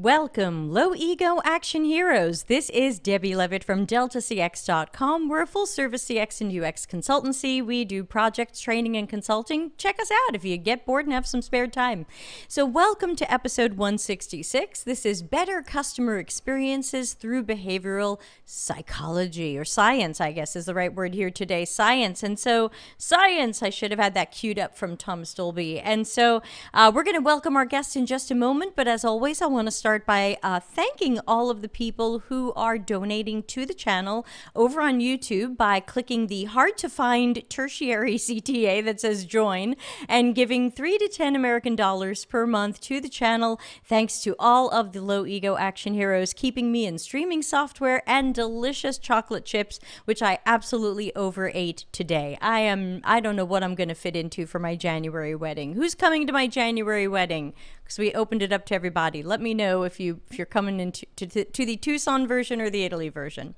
Welcome, low ego action heroes. This is Debbie Levitt from DeltaCX.com. We're a full service CX and UX consultancy. We do projects, training, and consulting. Check us out if you get bored and have some spare time. So, welcome to episode 166. This is Better Customer Experiences Through Behavioral Psychology, or science, I guess is the right word here today. Science. And so, science, I should have had that queued up from Thomas Dolby. And so, we're going to welcome our guest in just a moment. But as always, I want to start by thanking all of the people who are donating to the channel over on YouTube by clicking the hard-to-find tertiary CTA that says join and giving $3 to $10 American dollars per month to the channel. Thanks to all of the low ego action heroes keeping me in streaming software and delicious chocolate chips, which I absolutely overate today. I don't know what I'm going to fit into for my January wedding. Who's coming to my January wedding? Because we opened it up to everybody. Let me know if you're coming into to the Tucson version or the Italy version.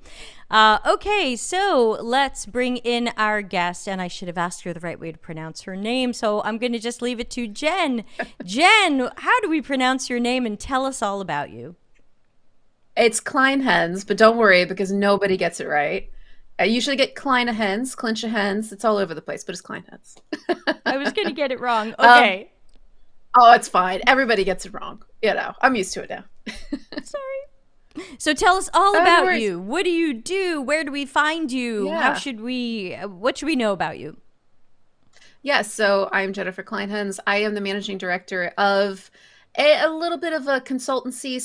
Okay, so let's bring in our guest, and I should have asked her the right way to pronounce her name, so I'm going to just leave it to Jen. Jen, how do we pronounce your name, and tell us all about you? It's Clinehens, but don't worry because nobody gets it right. I usually get Clinehens. It's all over the place, but it's Clinehens. I was going to get it wrong. Okay. Oh, it's fine. Everybody gets it wrong. You know, I'm used to it now. Sorry. So tell us all about you. What do you do? Where do we find you? Yeah. What should we know about you? Yes, so I'm Jennifer Clinehens. I am the managing director of a little bit of a consultancy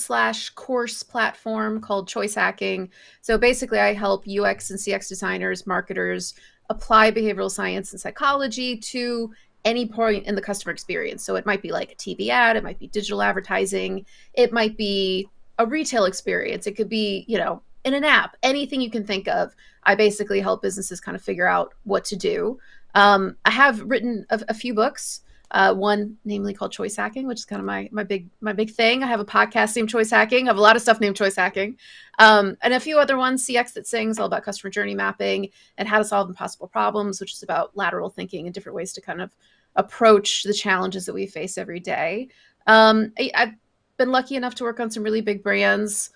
/ course platform called Choice Hacking. So basically I help UX and CX designers, marketers apply behavioral science and psychology to any point in the customer experience. So it might be like a TV ad, it might be digital advertising, it might be a retail experience, it could be, you know, in an app, anything you can think of. I basically help businesses kind of figure out what to do. I have written a few books, one namely called Choice Hacking, which is kind of my big thing. I have a podcast named Choice Hacking. I have a lot of stuff named Choice Hacking, and a few other ones. CX That Sings, all about customer journey mapping and how to solve impossible problems, which is about lateral thinking and different ways to kind of approach the challenges that we face every day. I've been lucky enough to work on some really big brands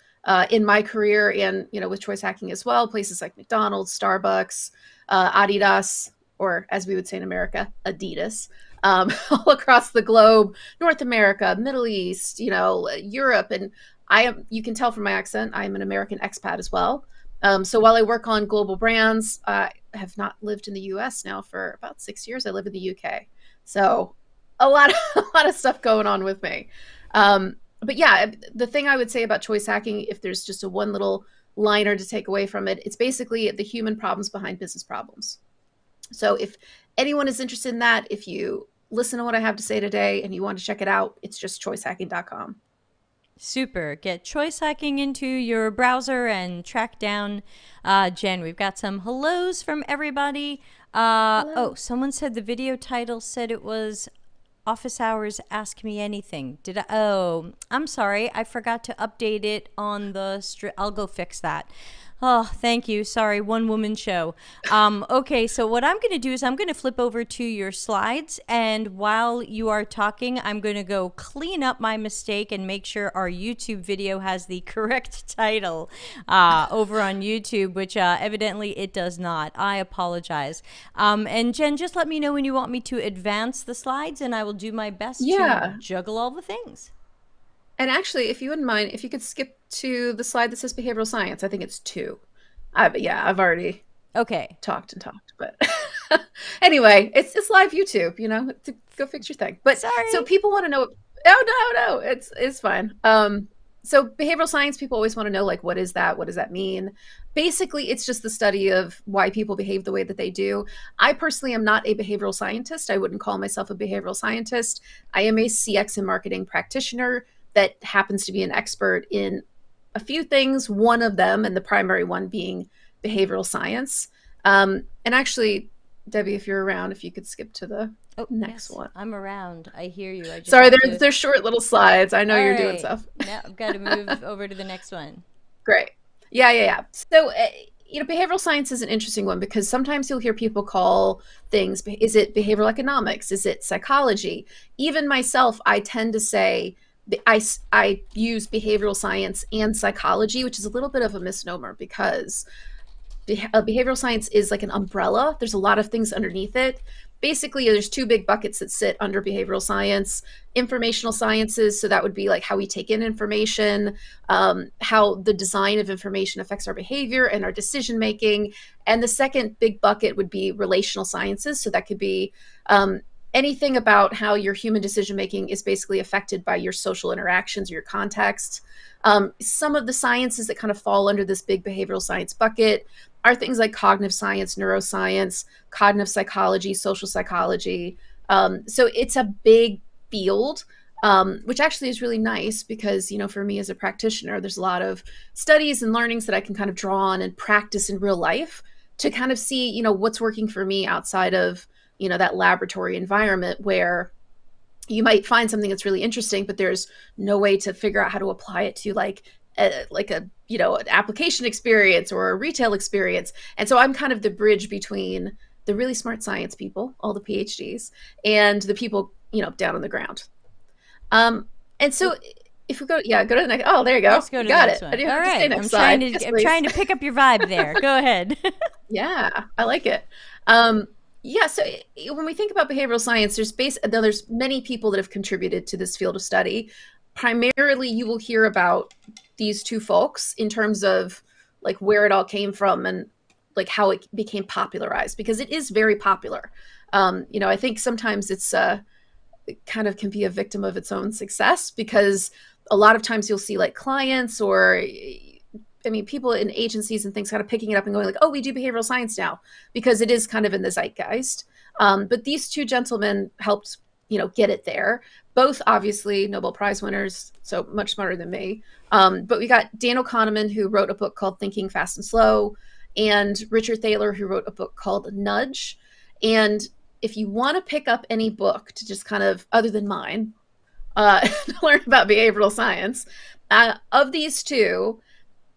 in my career, and with Choice Hacking as well. Places like McDonald's, Starbucks, Adidas, or as we would say in America, Adidas. All across the globe, North America, Middle East, Europe. And you can tell from my accent, I'm an American expat as well. So while I work on global brands, I have not lived in the US now for about 6 years. I live in the UK. So a lot of stuff going on with me. But yeah, the thing I would say about choice hacking, if there's just a one little liner to take away from it, it's basically the human problems behind business problems. So if anyone is interested in that, if you listen to what I have to say today and you want to check it out, it's just choicehacking.com. Super. Get Choice Hacking into your browser and track down Jen. We've got some hellos from everybody. Oh, someone said the video title said it was Office Hours Ask Me Anything. Did I? Oh, I'm sorry. I forgot to update it on the I'll go fix that. Oh, thank you. Sorry, one woman show. Okay, so what I'm going to do is I'm going to flip over to your slides, and while you are talking, I'm going to go clean up my mistake and make sure our YouTube video has the correct title over on YouTube, which evidently it does not. I apologize. And Jen, just let me know when you want me to advance the slides, and I will do my best to juggle all the things. And actually, if you wouldn't mind, if you could skip to the slide that says behavioral science, I think it's 2. I've already talked, but anyway, it's live YouTube, to go fix your thing. But sorry. So people want to know. Oh, no, it's fine. So behavioral science, people always want to know, like, what is that? What does that mean? Basically, it's just the study of why people behave the way that they do. I personally am not a behavioral scientist. I wouldn't call myself a behavioral scientist. I am a CX and marketing practitioner that happens to be an expert in a few things, one of them, and the primary one being behavioral science. And actually, Debbie, if you're around, if you could skip to the next one. I'm around. I hear you. Sorry, they're short little slides. I know you're doing stuff. Now I've got to move over to the next one. Great. Yeah. So, behavioral science is an interesting one because sometimes you'll hear people call things, is it behavioral economics? Is it psychology? Even myself, I tend to say I use behavioral science and psychology, which is a little bit of a misnomer because behavioral science is like an umbrella. There's a lot of things underneath it. Basically, there's two big buckets that sit under behavioral science: informational sciences. So that would be like how we take in information, how the design of information affects our behavior and our decision making. And the second big bucket would be relational sciences. So that could be anything about how your human decision making is basically affected by your social interactions or your context. Some of the sciences that kind of fall under this big behavioral science bucket are things like cognitive science, neuroscience, cognitive psychology, social psychology. So it's a big field, which actually is really nice because, for me as a practitioner, there's a lot of studies and learnings that I can kind of draw on and practice in real life to kind of see, what's working for me outside of, that laboratory environment where you might find something that's really interesting, but there's no way to figure out how to apply it to an application experience or a retail experience. And so I'm kind of the bridge between the really smart science people, all the PhDs, and the people, down on the ground. And so if we go to the next, oh, there you go. Let's go to you the got next it. one. I do All have to say right. next I'm slide. trying to pick up your vibe there. Go ahead. Yeah, I like it. Yeah, so when we think about behavioral science, there's many people that have contributed to this field of study. Primarily, you will hear about these two folks in terms of like where it all came from and like how it became popularized, because it is very popular. I think sometimes it's it kind of can be a victim of its own success, because a lot of times you'll see like clients or people in agencies and things kind of picking it up and going like, oh, we do behavioral science now, because it is kind of in the zeitgeist. But these two gentlemen helped, get it there. Both obviously Nobel Prize winners, so much smarter than me. But we got Daniel Kahneman, who wrote a book called Thinking Fast and Slow, and Richard Thaler, who wrote a book called Nudge. And if you want to pick up any book to just kind of, other than mine, learn about behavioral science, of these two,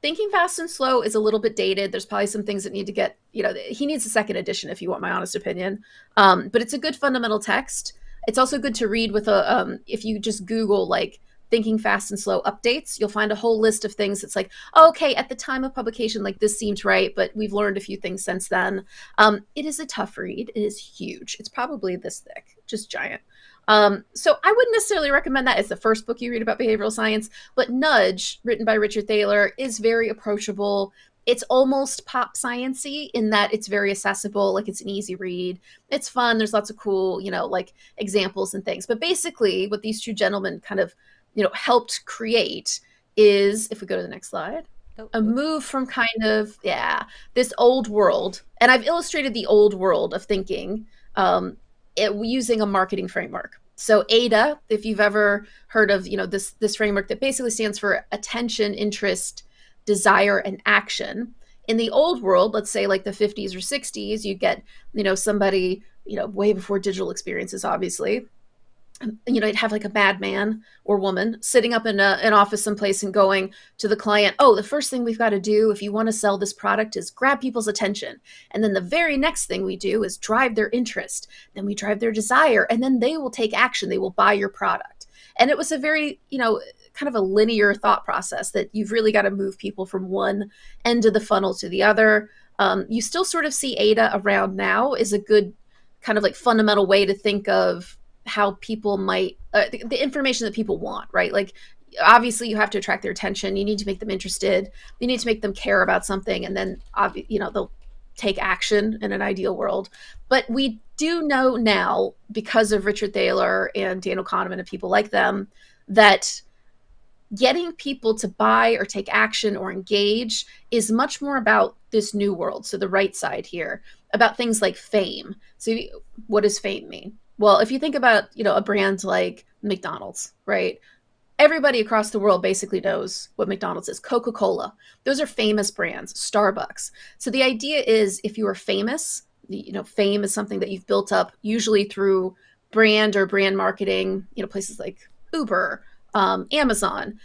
Thinking Fast and Slow is a little bit dated. There's probably some things that need to get, he needs a second edition if you want my honest opinion. But it's a good fundamental text. It's also good to read with if you just Google like Thinking Fast and Slow updates, you'll find a whole list of things that's like, oh, okay, at the time of publication, like this seems right, but we've learned a few things since then. It is a tough read. It is huge. It's probably this thick, just giant. So I wouldn't necessarily recommend that as the first book you read about behavioral science, but Nudge, written by Richard Thaler, is very approachable. It's almost pop science-y in that it's very accessible, like it's an easy read. It's fun. There's lots of cool, like examples and things. But basically what these two gentlemen kind of, helped create is, if we go to the next slide, a move from kind of, this old world. And I've illustrated the old world of thinking, using a marketing framework. So AIDA, if you've ever heard of, this framework that basically stands for attention, interest, desire, and action. In the old world, let's say like the 50s or 60s, you get, somebody, way before digital experiences, obviously, you'd have like a madman or woman sitting up in an office someplace and going to the client, oh, the first thing we've got to do if you want to sell this product is grab people's attention. And then the very next thing we do is drive their interest. Then we drive their desire, and then they will take action. They will buy your product. And it was a very, kind of a linear thought process that you've really got to move people from one end of the funnel to the other. You still sort of see AIDA around now is a good kind of like fundamental way to think of how people might the information that people want, right? Like obviously you have to attract their attention, you need to make them interested, you need to make them care about something, and then they'll take action in an ideal world. But we do know now, because of Richard Thaler and Daniel Kahneman and people like them, that getting people to buy or take action or engage is much more about this new world. So the right side here, about things like fame. So what does fame mean? Well, if you think about, a brand like McDonald's, right? Everybody across the world basically knows what McDonald's is. Coca-Cola. Those are famous brands. Starbucks. So the idea is, if you are famous, fame is something that you've built up usually through brand or brand marketing, places like Uber, Amazon.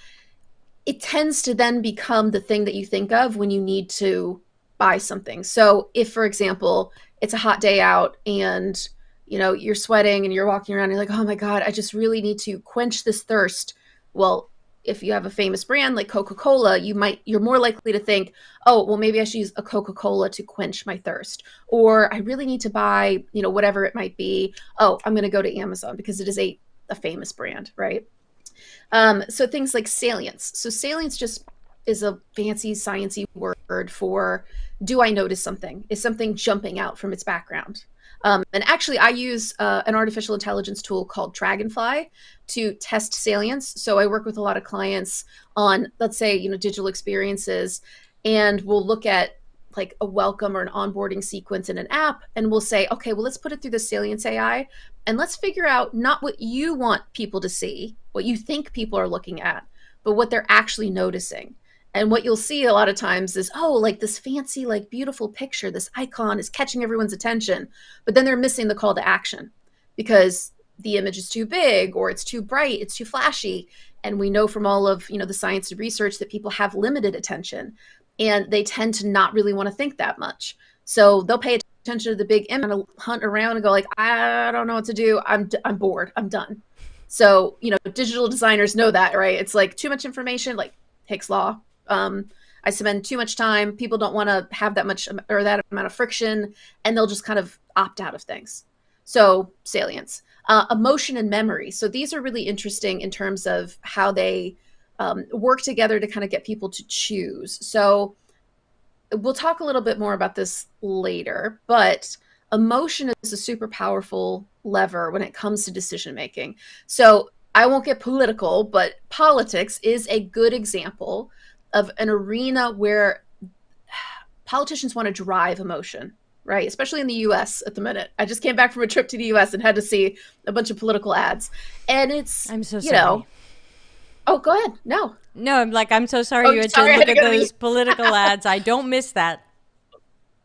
It tends to then become the thing that you think of when you need to buy something. So if, for example, it's a hot day out and you're sweating and you're walking around and you're like, oh my God, I just really need to quench this thirst. Well, if you have a famous brand like Coca-Cola, you're more likely to think, oh, well, maybe I should use a Coca-Cola to quench my thirst. Or I really need to buy, whatever it might be. Oh, I'm going to go to Amazon because it is a famous brand, right? So things like salience. So salience just is a fancy sciencey word for, do I notice something? Is something jumping out from its background? And actually, I use an artificial intelligence tool called Dragonfly to test salience. So I work with a lot of clients on, let's say, digital experiences, and we'll look at like a welcome or an onboarding sequence in an app, and we'll say, okay, well, let's put it through the salience AI, and let's figure out not what you want people to see, what you think people are looking at, but what they're actually noticing. And what you'll see a lot of times is, oh, like this fancy, like beautiful picture, this icon is catching everyone's attention, but then they're missing the call to action because the image is too big or it's too bright, it's too flashy. And we know from all of, the science and research that people have limited attention and they tend to not really want to think that much. So they'll pay attention to the big image and hunt around and go like, I don't know what to do. I'm bored. I'm done. So, digital designers know that, right? It's like too much information, like Hicks law. I spend too much time. People don't want to have that much or that amount of friction, and they'll just kind of opt out of things. So salience, emotion and memory. So these are really interesting in terms of how they work together to kind of get people to choose. So we'll talk a little bit more about this later, but emotion is a super powerful lever when it comes to decision making. So I won't get political, but politics is a good example of an arena where politicians want to drive emotion, right? Especially in the US at the minute. I just came back from a trip to the US and had to see a bunch of political ads. And it's, I'm so sorry. Oh, go ahead. No. No, I'm so sorry you had to look at those political ads. I don't miss that.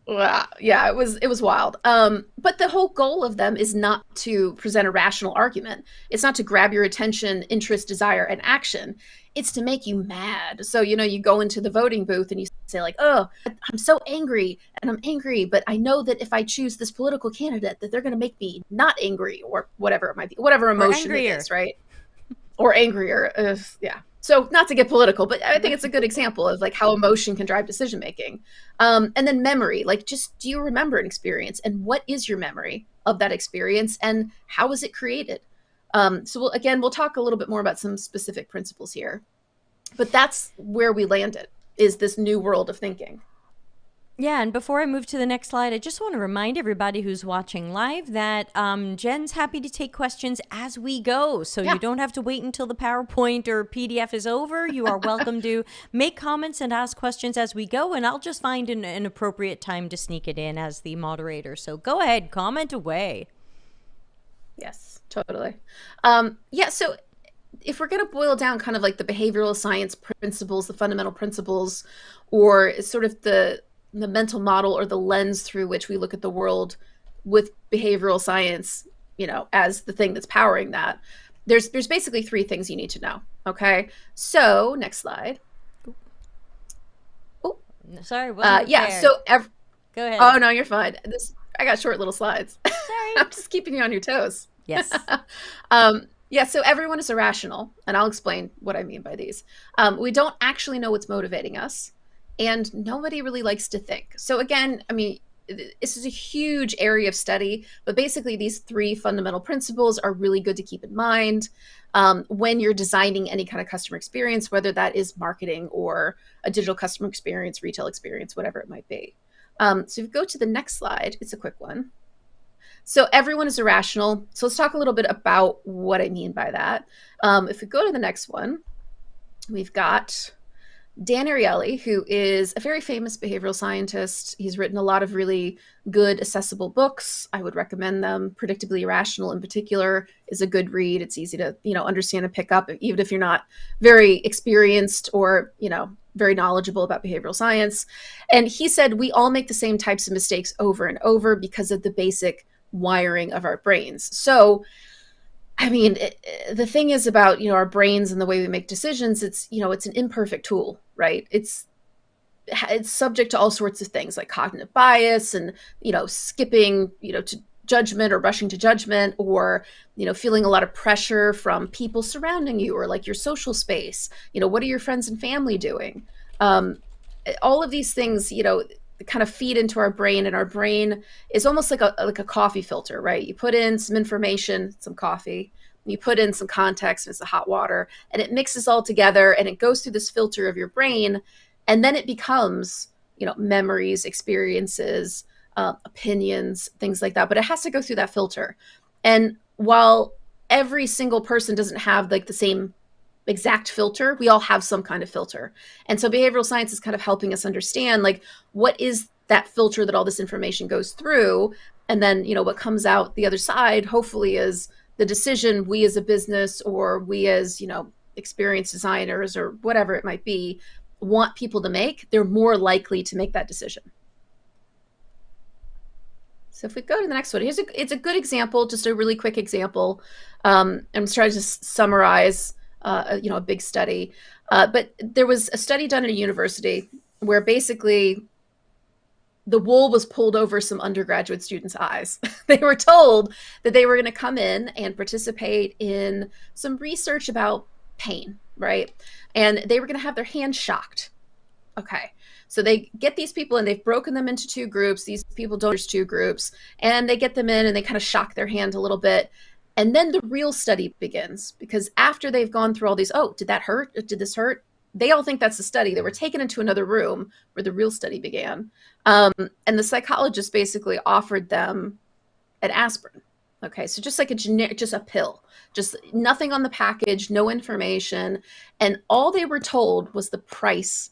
Well, yeah, it was wild. But the whole goal of them is not to present a rational argument. It's not to grab your attention, interest, desire, and action. It's to make you mad. So, you go into the voting booth and you say like, oh, I'm so angry and I'm angry, but I know that if I choose this political candidate that they're going to make me not angry or whatever it might be, whatever emotion it is, right? Or angrier. Yeah. So not to get political, but I think it's a good example of like how emotion can drive decision making. And then memory, like just do you remember an experience and what is your memory of that experience and how was it created? So we'll talk a little bit more about some specific principles here, but that's where we landed is this new world of thinking. Yeah, and before I move to the next slide, I just want to remind everybody who's watching live that Jen's happy to take questions as we go. So you don't have to wait until the PowerPoint or PDF is over. You are welcome to make comments and ask questions as we go, and I'll just find an appropriate time to sneak it in as the moderator. So go ahead, comment away. Yes, totally. So if we're going to boil down kind of like the behavioral science principles, the fundamental principles, or sort of the mental model or the lens through which we look at the world with behavioral science, as the thing that's powering that, there's basically three things you need to know. Okay. So next slide. Oh, sorry. So go ahead. Oh no, you're fine. I got short little slides. Sorry. I'm just keeping you on your toes. Yes. So everyone is irrational, and I'll explain what I mean by these. We don't actually know what's motivating us. And nobody really likes to think. So again, this is a huge area of study, but basically these three fundamental principles are really good to keep in mind when you're designing any kind of customer experience, whether that is marketing or a digital customer experience, retail experience, whatever it might be. So if you go to the next slide, it's a quick one. So everyone is irrational. So let's talk a little bit about what I mean by that. If we go to the next one, we've got Dan Ariely, who is a very famous behavioral scientist. He's written a lot of really good, accessible books. I would recommend them. Predictably Irrational, in particular, is a good read. It's easy to, understand and pick up, even if you're not very experienced or, very knowledgeable about behavioral science. And he said, we all make the same types of mistakes over and over because of the basic wiring of our brains. So the thing is about, our brains and the way we make decisions, it's an imperfect tool, right? It's subject to all sorts of things like cognitive bias and, skipping, to judgment or rushing to judgment, or feeling a lot of pressure from people surrounding you, or like your social space. What are your friends and family doing? All of these things kind of feed into our brain, and our brain is almost like a coffee filter, right? You put in some information, some coffee, you put in some context, and it's the hot water, and it mixes all together, and it goes through this filter of your brain, and then it becomes memories, experiences, opinions, things like that. But it has to go through that filter. And while every single person doesn't have like the same exact filter, we all have some kind of filter. And so behavioral science is kind of helping us understand like what is that filter that all this information goes through. And then what comes out the other side hopefully is the decision we as a business, or we as experienced designers, or whatever it might be, want people to make. They're more likely to make that decision. So if we go to the next one, it's a good example, just a really quick example. I'm trying to just summarize a big study. But there was a study done at a university where basically the wool was pulled over some undergraduate students' eyes. They were told that they were going to come in and participate in some research about pain, right? And they were going to have their hands shocked. Okay. So they get these people, and they've broken them into two groups. These people don't, there's two groups, and they get them in, and they kind of shock their hand a little bit. And then the real study begins, because after they've gone through all these, oh, did that hurt? Did this hurt? They all think that's the study. They were taken into another room where the real study began. And the psychologist basically offered them an aspirin. Okay, so just like just a pill, just nothing on the package, no information. And all they were told was the price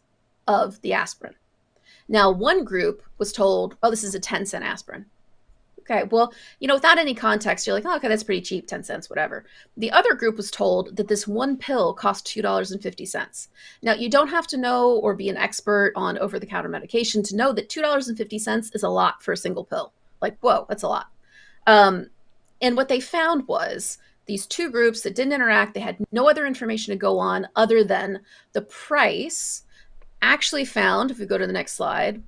of the aspirin. Now, one group was told, oh, this is a 10-cent aspirin. Okay, well, without any context, you're like, oh, okay, that's pretty cheap, 10 cents, whatever. The other group was told that this one pill cost $2.50. Now, you don't have to know or be an expert on over-the-counter medication to know that $2.50 is a lot for a single pill. Like, whoa, that's a lot. And what they found was these two groups that didn't interact, they had no other information to go on other than the price, actually found, if we go to the next slide,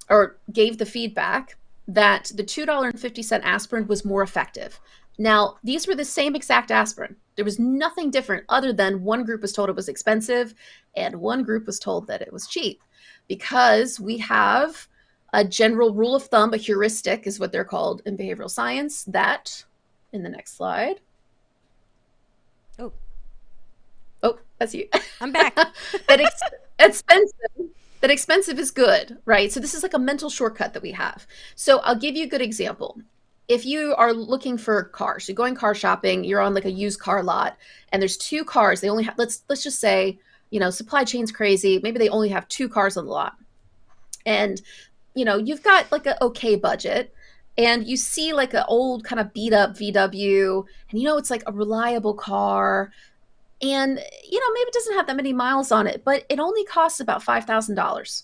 or gave the feedback that the $2.50 aspirin was more effective. Now, these were the same exact aspirin. There was nothing different other than one group was told it was expensive and one group was told that it was cheap, because we have a general rule of thumb, a heuristic is what they're called in behavioral science, that, in the next slide. Oh, that's you. I'm back. That expensive is good, right? So this is like a mental shortcut that we have. So I'll give you a good example. If you are looking for cars, you're going car shopping, you're on like a used car lot, and there's two cars. They only have, let's just say, supply chain's crazy. Maybe they only have two cars on the lot. And, you've got like an okay budget, and you see like an old kind of beat up VW, and it's like a reliable car. And, maybe it doesn't have that many miles on it, but it only costs about $5,000.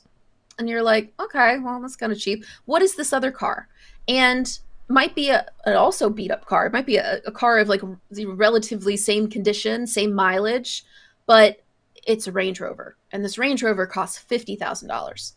And you're like, okay, well, that's kind of cheap. What is this other car? And might be an also beat up car. It might be a car of like the relatively same condition, same mileage, but it's a Range Rover. And this Range Rover costs $50,000.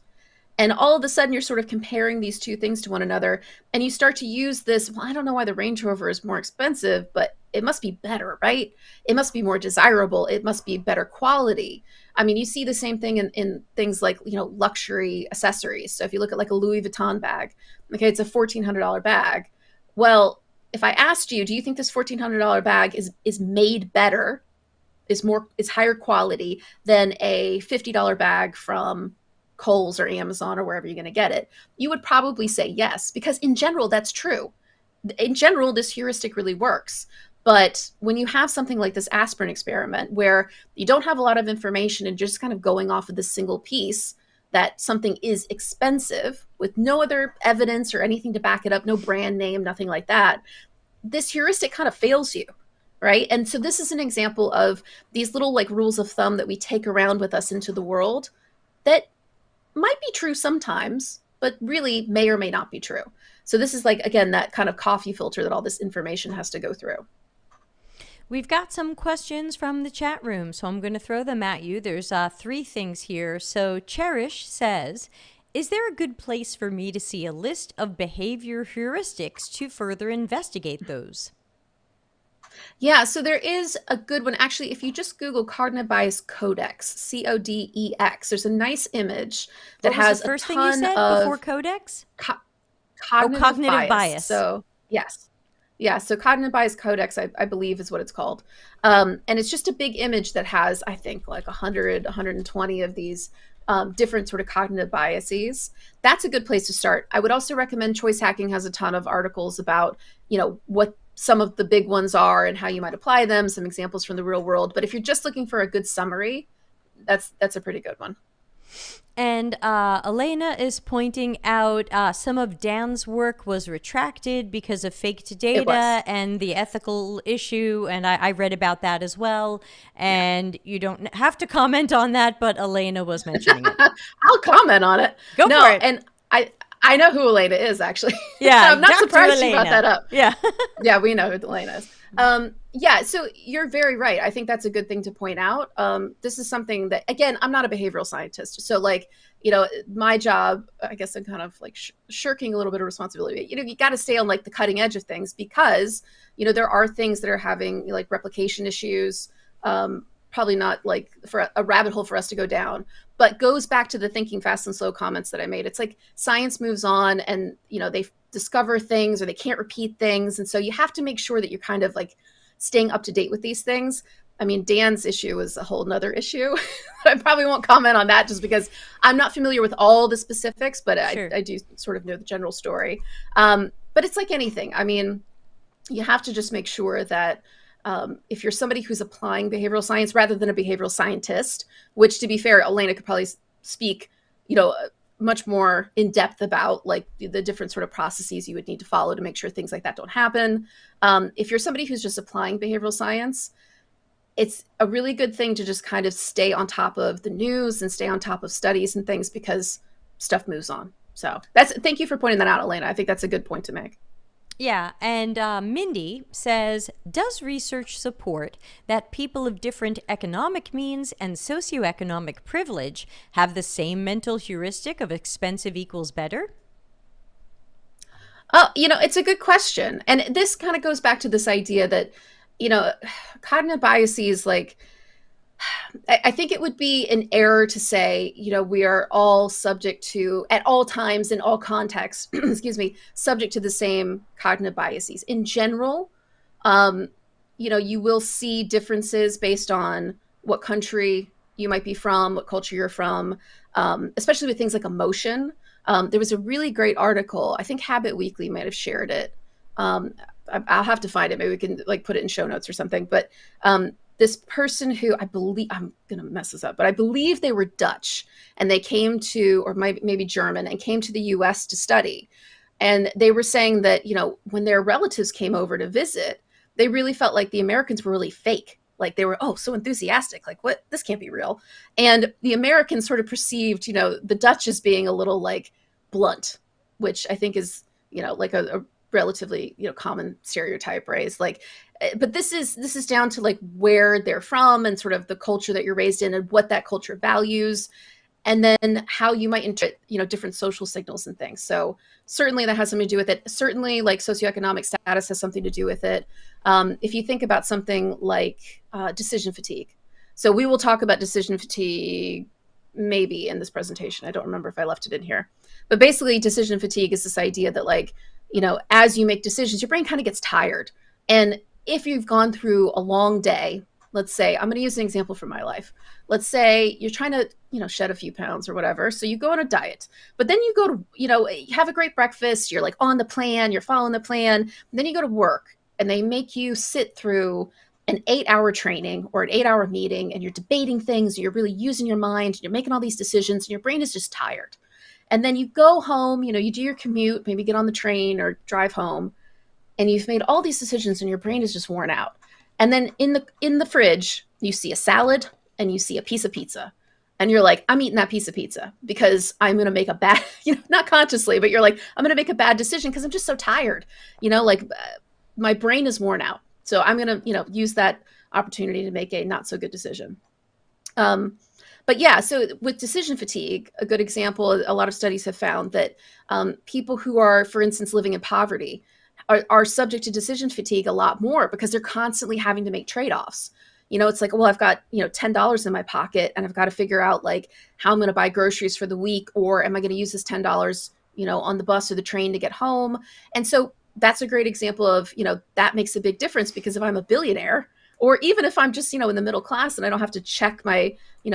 And all of a sudden, you're sort of comparing these two things to one another, and you start to use this, well, I don't know why the Range Rover is more expensive, but it must be better, right? It must be more desirable. It must be better quality. I mean, you see the same thing in things like, luxury accessories. So if you look at like a Louis Vuitton bag, okay, it's a $1,400 bag. Well, if I asked you, do you think this $1,400 bag is made better, is higher quality than a $50 bag from Kohl's or Amazon or wherever you're going to get it? You would probably say yes, because in general, that's true. In general, this heuristic really works. But when you have something like this aspirin experiment, where you don't have a lot of information and just kind of going off of this single piece that something is expensive with no other evidence or anything to back it up, no brand name, nothing like that, this heuristic kind of fails you, right? And so this is an example of these little like rules of thumb that we take around with us into the world that might be true sometimes, but really may or may not be true. So this is like, again, that kind of coffee filter that all this information has to go through. We've got some questions from the chat room, so I'm going to throw them at you. There's 3 things here. So Cherish says, Is there a good place for me to see a list of behavior heuristics to further investigate those? Yeah, so there is a good one. Actually, if you just Google Cognitive Bias Codex, Codex, there's a nice image that What was the has a first thing you ton said before of codex? co Oh, cognitive cognitive bias. bias. So, yes. Yeah, so Cognitive Bias Codex, I believe is what it's called. And it's just a big image that has, I think, like 100, 120 of these different sort of cognitive biases. That's a good place to start. I would also recommend Choice Hacking has a ton of articles about, what some of the big ones are and how you might apply them, some examples from the real world. But if you're just looking for a good summary, that's a pretty good one. And Elena is pointing out some of Dan's work was retracted because of faked It was. data and the ethical issue. And I read about that as well. Yeah. And you don't have to comment on that, but Elena was mentioning it. I'll comment on it. Go for No, it. and I know who Elena is actually. Yeah, I'm not Dr. surprised you brought Elena. that up. Yeah. Yeah, we know who Elena is. Yeah, so you're very right. I think that's a good thing to point out. This is something that, again, I'm not a behavioral scientist, so like, my job, I guess I'm kind of like shirking a little bit of responsibility. You got to stay on like the cutting edge of things because there are things that are having like replication issues. Probably not like for a rabbit hole for us to go down, but goes back to the thinking fast and slow comments that I made. It's like science moves on and they discover things or they can't repeat things, and so you have to make sure that you're kind of like staying up to date with these things. I mean, Dan's issue is a whole nother issue. I probably won't comment on that just because I'm not familiar with all the specifics, but Sure. I do sort of know the general story. But it's like anything. I mean, you have to just make sure that if you're somebody who's applying behavioral science rather than a behavioral scientist, which to be fair, Elena could probably speak, much more in depth about like the different sort of processes you would need to follow to make sure things like that don't happen. If you're somebody who's just applying behavioral science, it's a really good thing to just kind of stay on top of the news and stay on top of studies and things because stuff moves on. So thank you for pointing that out, Elena. I think that's a good point to make. Yeah, and Mindy says, does research support that people of different economic means and socioeconomic privilege have the same mental heuristic of expensive equals better? Oh, it's a good question. And this kind of goes back to this idea that, you know, cognitive biases, like, I think it would be an error to say, we are all subject to, at all times, in all contexts, excuse me, subject to the same cognitive biases. In general, um, you will see differences based on what country you might be from, what culture you're from, especially with things like emotion. There was a really great article. I think Habit Weekly might have shared it. I'll have to find it. Maybe we can like put it in show notes or something. But this person who I believe, I'm going to mess this up, but I believe they were Dutch and they came to, or maybe German, and came to the US to study. And they were saying that, when their relatives came over to visit, they really felt like the Americans were really fake. Like they were, oh, so enthusiastic. Like, what? This can't be real. And the Americans sort of perceived, the Dutch as being a little like blunt, which I think is, like a relatively, common stereotype raised. Like, but this is down to like where they're from and sort of the culture that you're raised in and what that culture values, and then how you might interpret, different social signals and things. So certainly that has something to do with it. Certainly like socioeconomic status has something to do with it. If you think about something like decision fatigue. So we will talk about decision fatigue maybe in this presentation. I don't remember if I left it in here. But basically decision fatigue is this idea that like, as you make decisions, your brain kind of gets tired. And if you've gone through a long day, let's say, I'm going to use an example from my life. Let's say you're trying to, shed a few pounds or whatever. So you go on a diet, but then you go to, you have a great breakfast. You're like on the plan, you're following the plan. And then you go to work and they make you sit through an 8-hour training or an 8-hour meeting and you're debating things. And you're really using your mind. And you're making all these decisions and your brain is just tired. And then you go home, you do your commute, maybe get on the train or drive home, and you've made all these decisions and your brain is just worn out. And then in the fridge, you see a salad and you see a piece of pizza. And you're like, I'm eating that piece of pizza because I'm going to make a bad, not consciously, but you're like, I'm going to make a bad decision because I'm just so tired. My brain is worn out. So I'm going to, use that opportunity to make a not so good decision. But yeah, so with decision fatigue, a good example, a lot of studies have found that people who are, for instance, living in poverty are subject to decision fatigue a lot more because they're constantly having to make trade-offs. It's like, well, I've got, $10 in my pocket and I've got to figure out like how I'm going to buy groceries for the week, or am I going to use this $10, on the bus or the train to get home? And so that's a great example of, that makes a big difference, because if I'm a billionaire, or even if I'm just, in the middle class and I don't have to check my,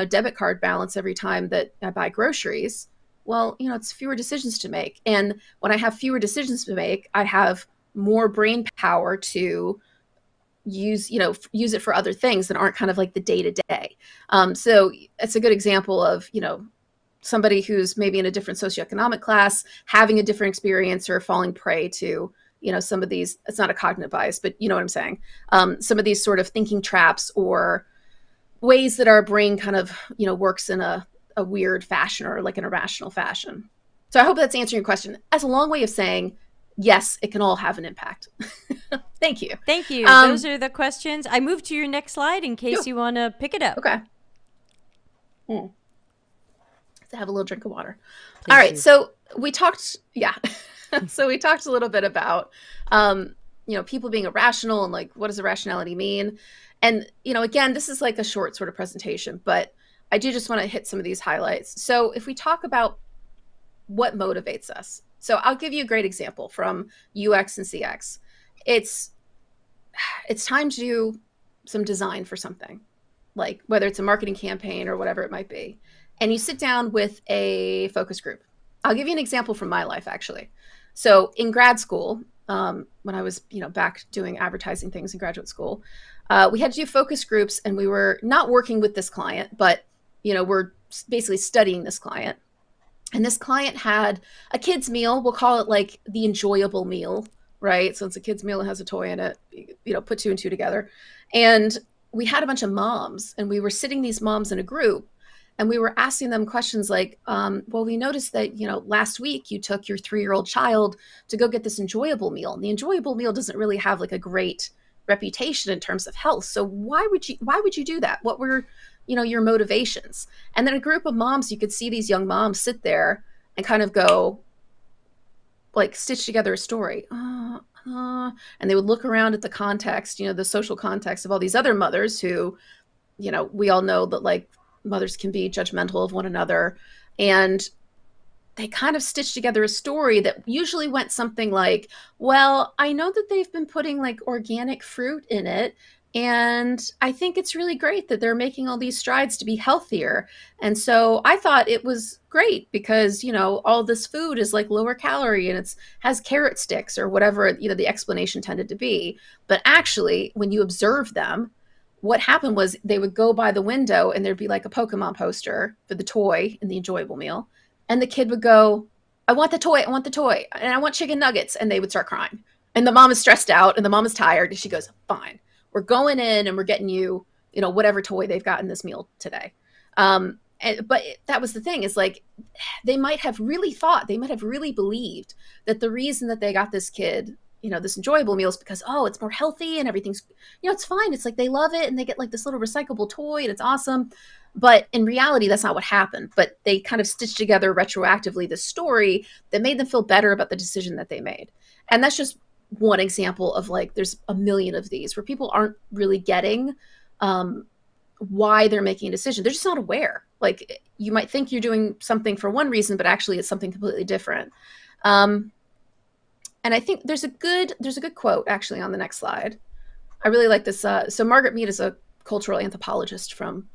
debit card balance every time that I buy groceries, well, it's fewer decisions to make. And when I have fewer decisions to make, I have more brain power to use it for other things that aren't kind of like the day to day. So it's a good example of, somebody who's maybe in a different socioeconomic class having a different experience, or falling prey to, some of these, it's not a cognitive bias, but you know what I'm saying? Some of these sort of thinking traps, or ways that our brain kind of, works in a weird fashion, or like an irrational fashion. So I hope that's answering your question. That's a long way of saying, yes, it can all have an impact. Thank you. Thank you. Those are the questions. I moved to your next slide in case you want to pick it up. Okay. To have a little drink of water. Please all right. do. So we talked, so we talked a little bit about, people being irrational, and like, what does irrationality mean? And, again, this is like a short sort of presentation, but I do just want to hit some of these highlights. So if we talk about what motivates us, so I'll give you a great example from UX and CX. It's time to do some design for something, like whether it's a marketing campaign or whatever it might be. And you sit down with a focus group. I'll give you an example from my life, actually. So in grad school, when I was, back doing advertising things in graduate school, we had to do focus groups, and we were not working with this client, but, we're basically studying this client. And this client had a kid's meal. We'll call it like the enjoyable meal, right? So it's a kid's meal that has a toy in it, put two and two together. And we had a bunch of moms, and we were sitting these moms in a group, and we were asking them questions like, well, we noticed that, last week you took your 3-year-old child to go get this enjoyable meal. And the enjoyable meal doesn't really have like a great reputation in terms of health. So why would you do that? What were, your motivations? And then a group of moms, you could see these young moms sit there and kind of go, like, stitch together a story. And they would look around at the context, the social context of all these other mothers who, we all know that like mothers can be judgmental of one another. And they kind of stitched together a story that usually went something like, well, I know that they've been putting like organic fruit in it, and I think it's really great that they're making all these strides to be healthier. And so I thought it was great because, all this food is like lower calorie, and it's has carrot sticks or whatever, the explanation tended to be. But actually, when you observe them, what happened was they would go by the window, and there'd be like a Pokemon poster for the toy in the enjoyable meal. And the kid would go, I want the toy, and I want chicken nuggets. And they would start crying. And the mom is stressed out, and the mom is tired. And she goes, fine, we're going in and we're getting you, whatever toy they've got in this meal today. But that was the thing, is like, they might have really believed that the reason that they got this kid, this enjoyable meal is because, oh, it's more healthy and everything's, it's fine. It's like they love it, and they get like this little recyclable toy, and it's awesome. But in reality, that's not what happened. But they kind of stitched together retroactively the story that made them feel better about the decision that they made. And that's just one example of like, there's a million of these where people aren't really getting why they're making a decision. They're just not aware. Like, you might think you're doing something for one reason, but actually it's something completely different. And I think there's a good quote actually on the next slide. I really like this. So Margaret Meat is a cultural anthropologist from,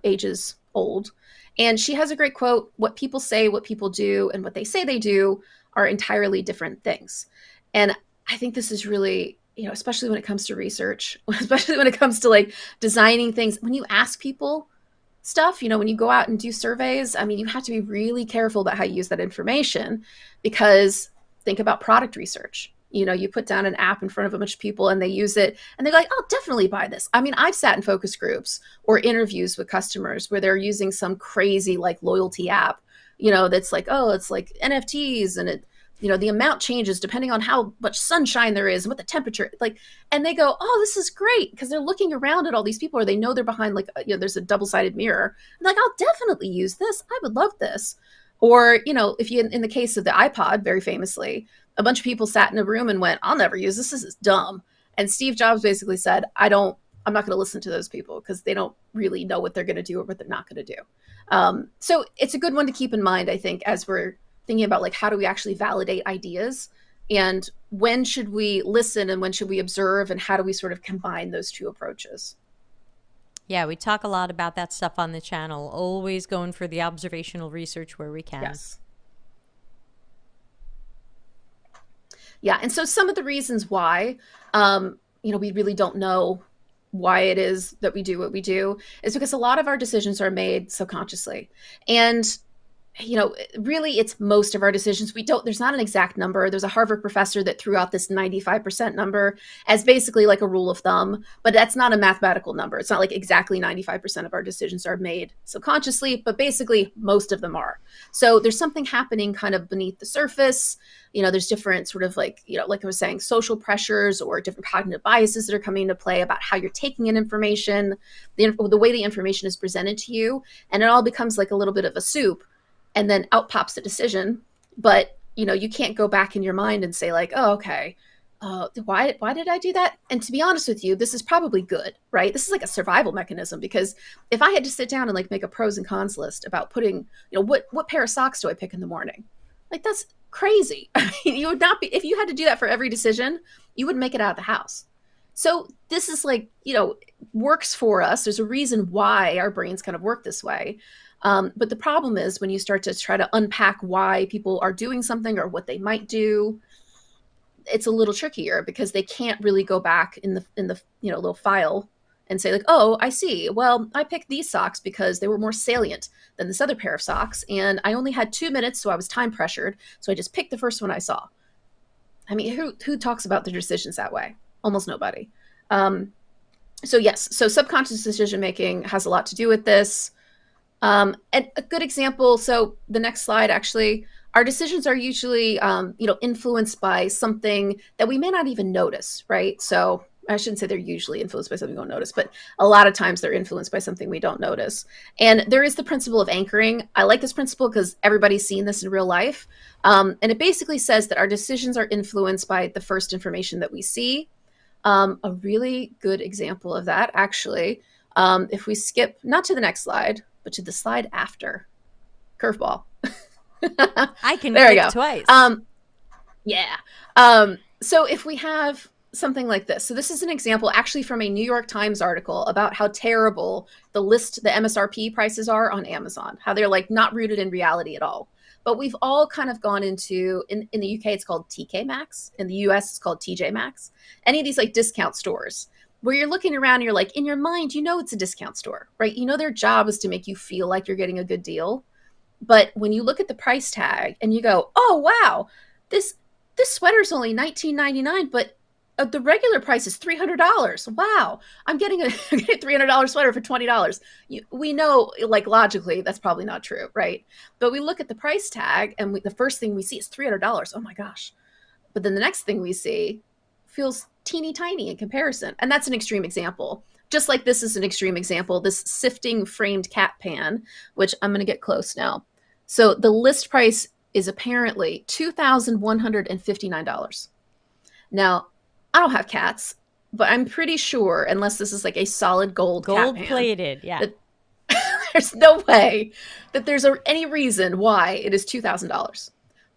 ages old. And she has a great quote: what people say, what people do, and what they say they do are entirely different things. And I think this is really, especially when it comes to research, especially when it comes to like designing things, when you ask people stuff, when you go out and do surveys, I mean, you have to be really careful about how you use that information, because think about product research. You put down an app in front of a bunch of people and they use it and they're like, I'll definitely buy this. I mean, I've sat in focus groups or interviews with customers where they're using some crazy like loyalty app, that's like, oh, it's like NFTs and the amount changes depending on how much sunshine there is and what the temperature, like, and they go, oh, this is great, because they're looking around at all these people, or they know they're behind, like, there's a double-sided mirror. And like, I'll definitely use this. I would love this. Or, if you, in the case of the iPod, very famously, a bunch of people sat in a room and went, I'll never use this. This is dumb. And Steve Jobs basically said, I'm not going to listen to those people because they don't really know what they're going to do or what they're not going to do. So it's a good one to keep in mind, I think, as we're thinking about, like, how do we actually validate ideas, and when should we listen and when should we observe, and how do we sort of combine those two approaches? Yeah, we talk a lot about that stuff on the channel, always going for the observational research where we can. Yes. Yeah, and so some of the reasons why, we really don't know why it is that we do what we do is because a lot of our decisions are made subconsciously. And really, it's most of our decisions. There's not an exact number. There's a Harvard professor that threw out this 95% number as basically like a rule of thumb, but that's not a mathematical number. It's not like exactly 95% of our decisions are made subconsciously, but basically most of them are. So there's something happening kind of beneath the surface. There's different sort of like I was saying, social pressures or different cognitive biases that are coming into play about how you're taking in information, the way the information is presented to you, and it all becomes like a little bit of a soup. And then out pops the decision, but you can't go back in your mind and say like, oh, okay, why did I do that? And to be honest with you, this is probably good, right? This is like a survival mechanism, because if I had to sit down and like make a pros and cons list about putting, what pair of socks do I pick in the morning? Like, that's crazy. I mean, you would not be, if you had to do that for every decision, you wouldn't make it out of the house. So this is like, works for us. There's a reason why our brains kind of work this way. But the problem is when you start to try to unpack why people are doing something or what they might do, it's a little trickier, because they can't really go back in the little file and say like, oh, I see. Well, I picked these socks because they were more salient than this other pair of socks, and I only had 2 minutes, so I was time pressured, so I just picked the first one I saw. I mean, who talks about their decisions that way? Almost nobody. So yes, so subconscious decision making has a lot to do with this. And a good example, so the next slide, actually, our decisions are usually, influenced by something that we may not even notice, right? So I shouldn't say they're usually influenced by something we don't notice, but a lot of times they're influenced by something we don't notice. And there is the principle of anchoring. I like this principle because everybody's seen this in real life. And it basically says that our decisions are influenced by the first information that we see. A really good example of that, actually, if we skip, not to the next slide, but to the slide after. Curveball. I can there we click go. twice. Yeah. So if we have something like this, so this is an example actually from a New York Times article about how terrible the MSRP prices are on Amazon, how they're like not rooted in reality at all. But we've all kind of gone into, in the UK, it's called TK Maxx. In the US, it's called TJ Maxx. Any of these like discount stores where you're looking around and you're like, in your mind, it's a discount store, right? Their job is to make you feel like you're getting a good deal. But when you look at the price tag and you go, oh, wow, this sweater's only $19.99, but the regular price is $300. Wow, I'm getting a $300 sweater for $20. We know, like, logically, that's probably not true, right? But we look at the price tag and the first thing we see is $300. Oh my gosh. But then the next thing we see feels teeny tiny in comparison. And that's an extreme example. Just like this is an extreme example, this sifting framed cat pan, which I'm going to get close now. So the list price is apparently $2,159. Now, I don't have cats, but I'm pretty sure, unless this is like a solid gold cat pan, plated, yeah. There's no way that there's any reason why it is $2,000.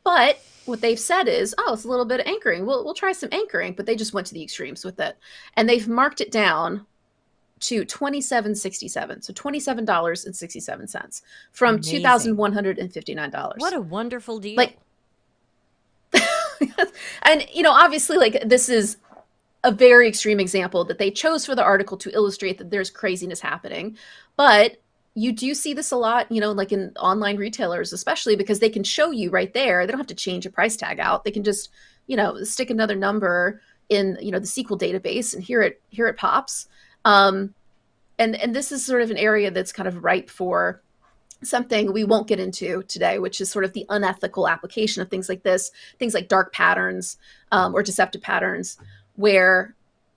But what they've said is, oh, it's a little bit of anchoring. We'll try some anchoring, but they just went to the extremes with it. And they've marked it down to $27.67, so $27.67 from $2,159. What a wonderful deal. Like, and obviously, like, this is a very extreme example that they chose for the article to illustrate that there's craziness happening. But you do see this a lot, like in online retailers, especially because they can show you right there. They don't have to change a price tag out. They can just, stick another number in, the SQL database, and here it pops. And this is sort of an area that's kind of ripe for something we won't get into today, which is sort of the unethical application of things like this, things like dark patterns or deceptive patterns, where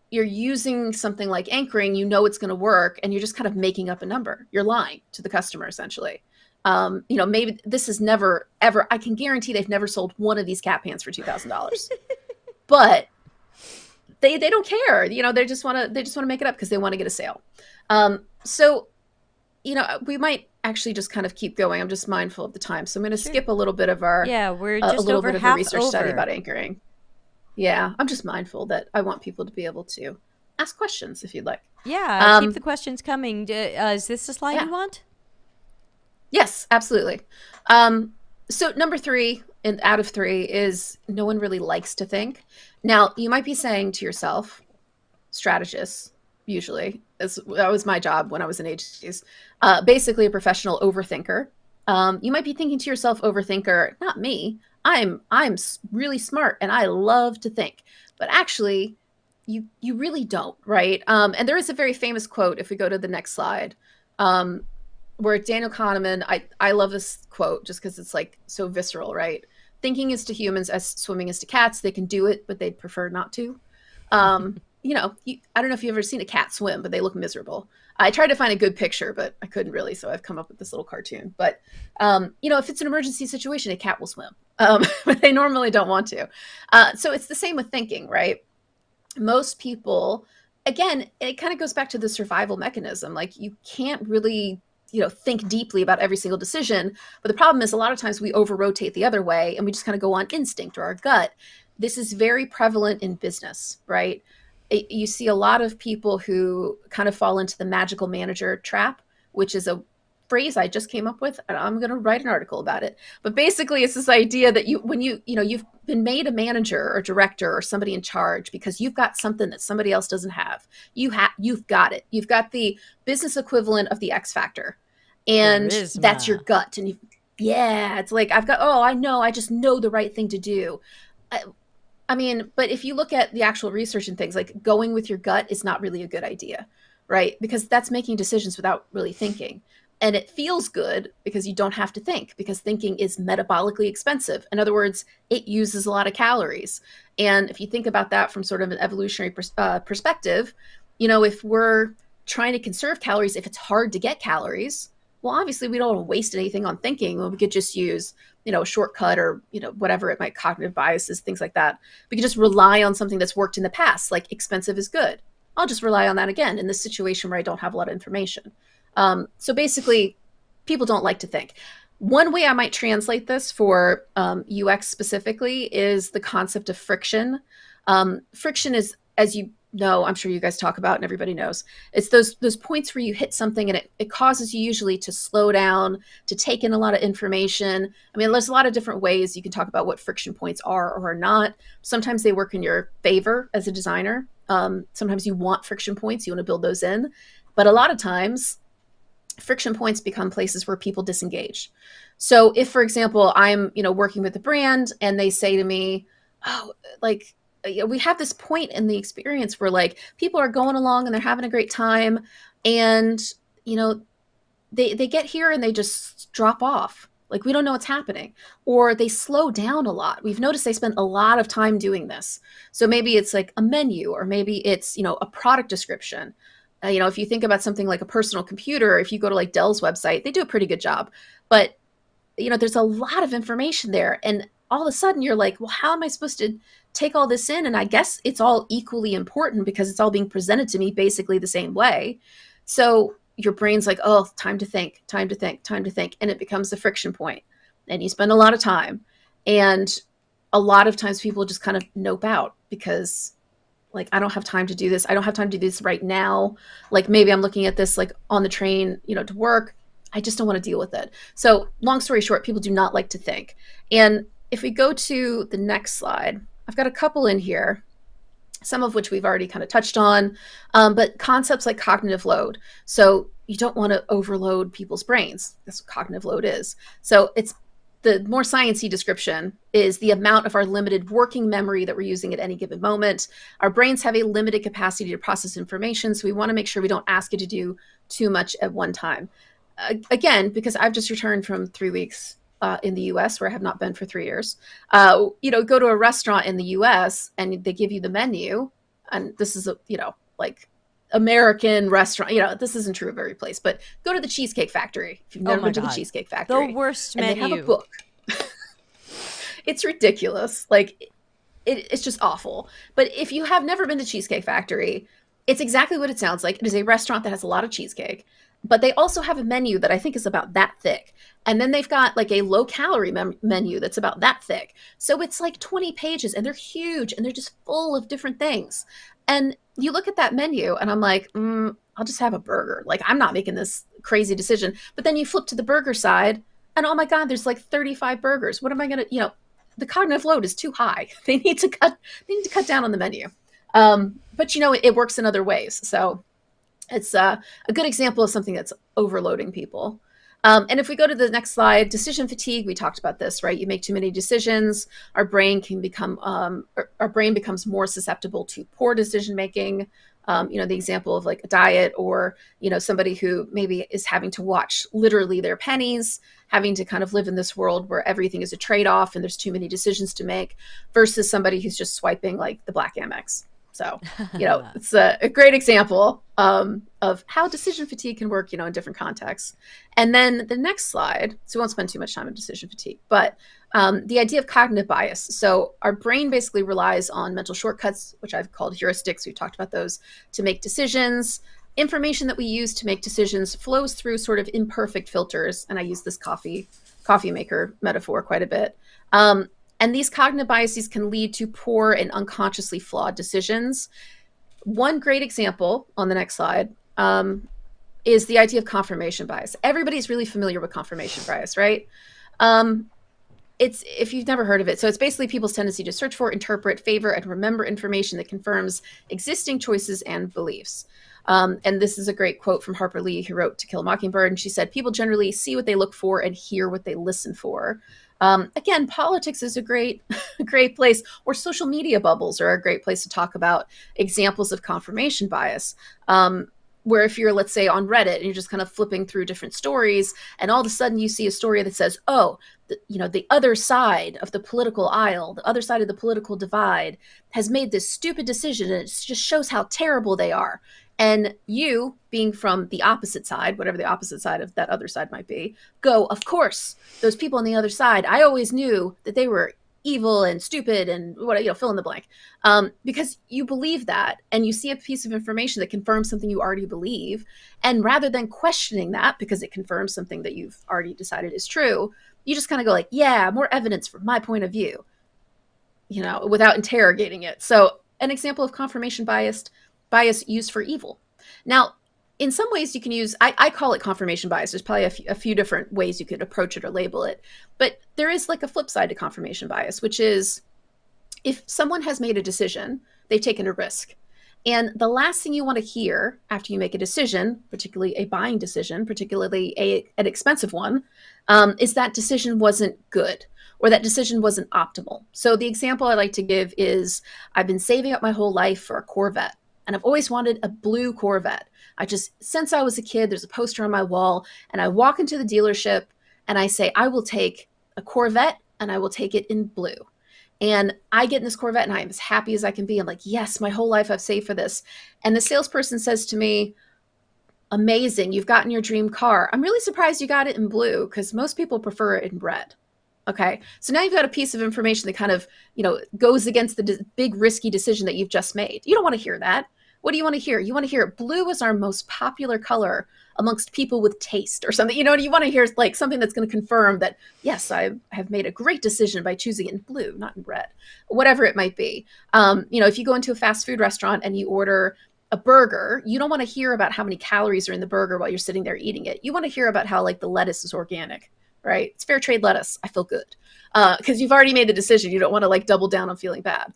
you're using something like anchoring, you know it's going to work, and you're just kind of making up a number. You're lying to the customer, essentially. Maybe this is never, ever, I can guarantee they've never sold one of these cat pants for $2,000. But they don't care. They just want to make it up because they want to get a sale. So we might actually just kind of keep going. I'm just mindful of the time. So I'm going to skip a little bit of our, we're just a little over bit of half a research over. study about anchoring. Yeah, I'm just mindful that I want people to be able to ask questions if you'd like. Yeah, keep the questions coming. Is this the slide you want? Yes, absolutely. So number 3 out of 3 is no one really likes to think. Now, you might be saying to yourself, strategists, usually, that was my job when I was in agencies, basically a professional overthinker. You might be thinking to yourself, overthinker, not me. I'm really smart and I love to think. But actually, you really don't, right? And there is a very famous quote, if we go to the next slide, where Daniel Kahneman, I love this quote just because it's like so visceral, right? Thinking is to humans as swimming is to cats. They can do it, but they'd prefer not to. I don't know if you've ever seen a cat swim, but they look miserable. I tried to find a good picture, but I couldn't really. So I've come up with this little cartoon. But, if it's an emergency situation, a cat will swim. But they normally don't want to. So it's the same with thinking, right? Most people, again, it kind of goes back to the survival mechanism. Like you can't really think deeply about every single decision. But the problem is a lot of times we over-rotate the other way and we just kind of go on instinct or our gut. This is very prevalent in business, right? You see a lot of people who kind of fall into the magical manager trap, which is a phrase I just came up with, and I'm going to write an article about it. But basically, it's this idea that you've been made a manager or director or somebody in charge because you've got something that somebody else doesn't have. You've got it. You've got the business equivalent of the X factor, and Charisma. That's your gut. And it's like I just know the right thing to do. But if you look at the actual research and things, like going with your gut is not really a good idea, right? Because that's making decisions without really thinking. And it feels good because you don't have to think, because thinking is metabolically expensive. In other words, it uses a lot of calories. And if you think about that from sort of an evolutionary perspective, if we're trying to conserve calories, if it's hard to get calories, well, obviously we don't want to waste anything on thinking. Well, we could just use a shortcut or, whatever it might, cognitive biases, things like that. We could just rely on something that's worked in the past, like expensive is good. I'll just rely on that again in this situation where I don't have a lot of information. So basically, people don't like to think. One way I might translate this for UX specifically is the concept of friction. Friction is, as you know, I'm sure you guys talk about and everybody knows, it's those points where you hit something and it causes you usually to slow down, to take in a lot of information. I mean, there's a lot of different ways you can talk about what friction points are or are not. Sometimes they work in your favor as a designer. Sometimes you want friction points, you want to build those in. But a lot of times, friction points become places where people disengage. So if, for example, I'm, working with a brand and they say to me, we have this point in the experience where like people are going along and they're having a great time and, they get here and they just drop off. Like we don't know what's happening, or they slow down a lot. We've noticed they spend a lot of time doing this. So maybe it's like a menu, or maybe it's, a product description. If you think about something like a personal computer, if you go to like Dell's website, they do a pretty good job. But, there's a lot of information there. And all of a sudden you're like, well, how am I supposed to take all this in? And I guess it's all equally important because it's all being presented to me basically the same way. So your brain's like, oh, time to think, time to think, time to think. And it becomes the friction point. And you spend a lot of time. And a lot of times people just kind of nope out because like, I don't have time to do this. I don't have time to do this right now. Like maybe I'm looking at this like on the train, to work. I just don't want to deal with it. So long story short, people do not like to think. And if we go to the next slide, I've got a couple in here, some of which we've already kind of touched on, but concepts like cognitive load. So you don't want to overload people's brains. That's what cognitive load is. So it's the more sciencey description is the amount of our limited working memory that we're using at any given moment. Our brains have a limited capacity to process information, so we want to make sure we don't ask it to do too much at one time. again, because I've just returned from 3 weeks in the US where I have not been for 3 years, go to a restaurant in the US and they give you the menu. And this is, like American restaurant, this isn't true of every place, but go to the Cheesecake Factory if you've Oh never my been to the God. Cheesecake The Factory. worst And they have a menu. book. It's ridiculous. Like, it's just awful. But if you have never been to Cheesecake Factory, it's exactly what it sounds like. It is a restaurant that has a lot of cheesecake, but they also have a menu that I think is about that thick. And then they've got like a low calorie menu that's about that thick. So it's like 20 pages and they're huge and they're just full of different things. And you look at that menu and I'm like, I'll just have a burger. Like, I'm not making this crazy decision. But then you flip to the burger side and oh my God, there's like 35 burgers. What am I going to, the cognitive load is too high. They need to cut down on the menu. But it works in other ways. So it's a good example of something that's overloading people. And if we go to the next slide, decision fatigue, we talked about this, right? You make too many decisions. Our brain becomes more susceptible to poor decision making. The example of like a diet or, somebody who maybe is having to watch literally their pennies, having to kind of live in this world where everything is a trade-off and there's too many decisions to make versus somebody who's just swiping like the Black Amex. So, it's a great example of how decision fatigue can work, in different contexts. And then the next slide, so we won't spend too much time on decision fatigue, but the idea of cognitive bias. So our brain basically relies on mental shortcuts, which I've called heuristics. We've talked about those to make decisions. Information that we use to make decisions flows through sort of imperfect filters. And I use this coffee maker metaphor quite a bit. And these cognitive biases can lead to poor and unconsciously flawed decisions. One great example on the next slide is the idea of confirmation bias. Everybody's really familiar with confirmation bias, right? It's, if you've never heard of it, so it's basically people's tendency to search for, interpret, favor, and remember information that confirms existing choices and beliefs. And this is a great quote from Harper Lee, who wrote To Kill a Mockingbird. And she said, people generally see what they look for and hear what they listen for. Again, politics is a great place, or social media bubbles are a great place to talk about examples of confirmation bias. Where if you're, let's say, on Reddit and you're just kind of flipping through different stories and all of a sudden you see a story that says, the other side of the political aisle, the other side of the political divide has made this stupid decision and it just shows how terrible they are. And you, being from the opposite side, whatever the opposite side of that other side might be, go, of course, those people on the other side, I always knew that they were evil and stupid and fill in the blank. Because you believe that and you see a piece of information that confirms something you already believe. And rather than questioning that because it confirms something that you've already decided is true, you just kind of go like, yeah, more evidence from my point of view, without interrogating it. So an example of confirmation bias used for evil. Now, in some ways you can use, I call it confirmation bias. There's probably a few different ways you could approach it or label it. But there is like a flip side to confirmation bias, which is if someone has made a decision, they've taken a risk. And the last thing you want to hear after you make a decision, particularly a buying decision, particularly an expensive one, is that decision wasn't good or that decision wasn't optimal. So the example I like to give is I've been saving up my whole life for a Corvette. And I've always wanted a blue Corvette. Since I was a kid, there's a poster on my wall, and I walk into the dealership and I say, I will take a Corvette and I will take it in blue. And I get in this Corvette and I am as happy as I can be. I'm like, yes, my whole life I've saved for this. And the salesperson says to me, amazing, you've gotten your dream car. I'm really surprised you got it in blue because most people prefer it in red. Okay, so now you've got a piece of information that kind of, goes against the big risky decision that you've just made. You don't want to hear that. What do you want to hear? You want to hear blue is our most popular color amongst people with taste or something. You want to hear like something that's going to confirm that, yes, I have made a great decision by choosing it in blue, not in red, whatever it might be. If you go into a fast food restaurant and you order a burger, you don't want to hear about how many calories are in the burger while you're sitting there eating it. You want to hear about how like the lettuce is organic. Right? It's fair trade lettuce. I feel good because you've already made the decision. You don't want to like double down on feeling bad.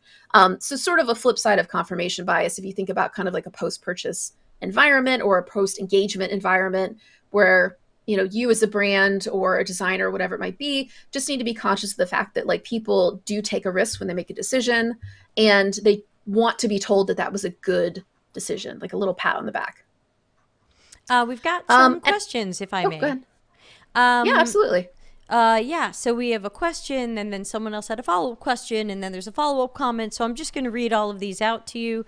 So sort of a flip side of confirmation bias, if you think about kind of like a post-purchase environment or a post-engagement environment where, you as a brand or a designer, whatever it might be, just need to be conscious of the fact that like people do take a risk when they make a decision and they want to be told that that was a good decision, like a little pat on the back. We've got some And questions, if I oh, go may. ahead. Yeah, Um, absolutely. yeah, so we have a question, and then someone else had a follow up question, and then there's a follow up comment. So I'm just going to read all of these out to you.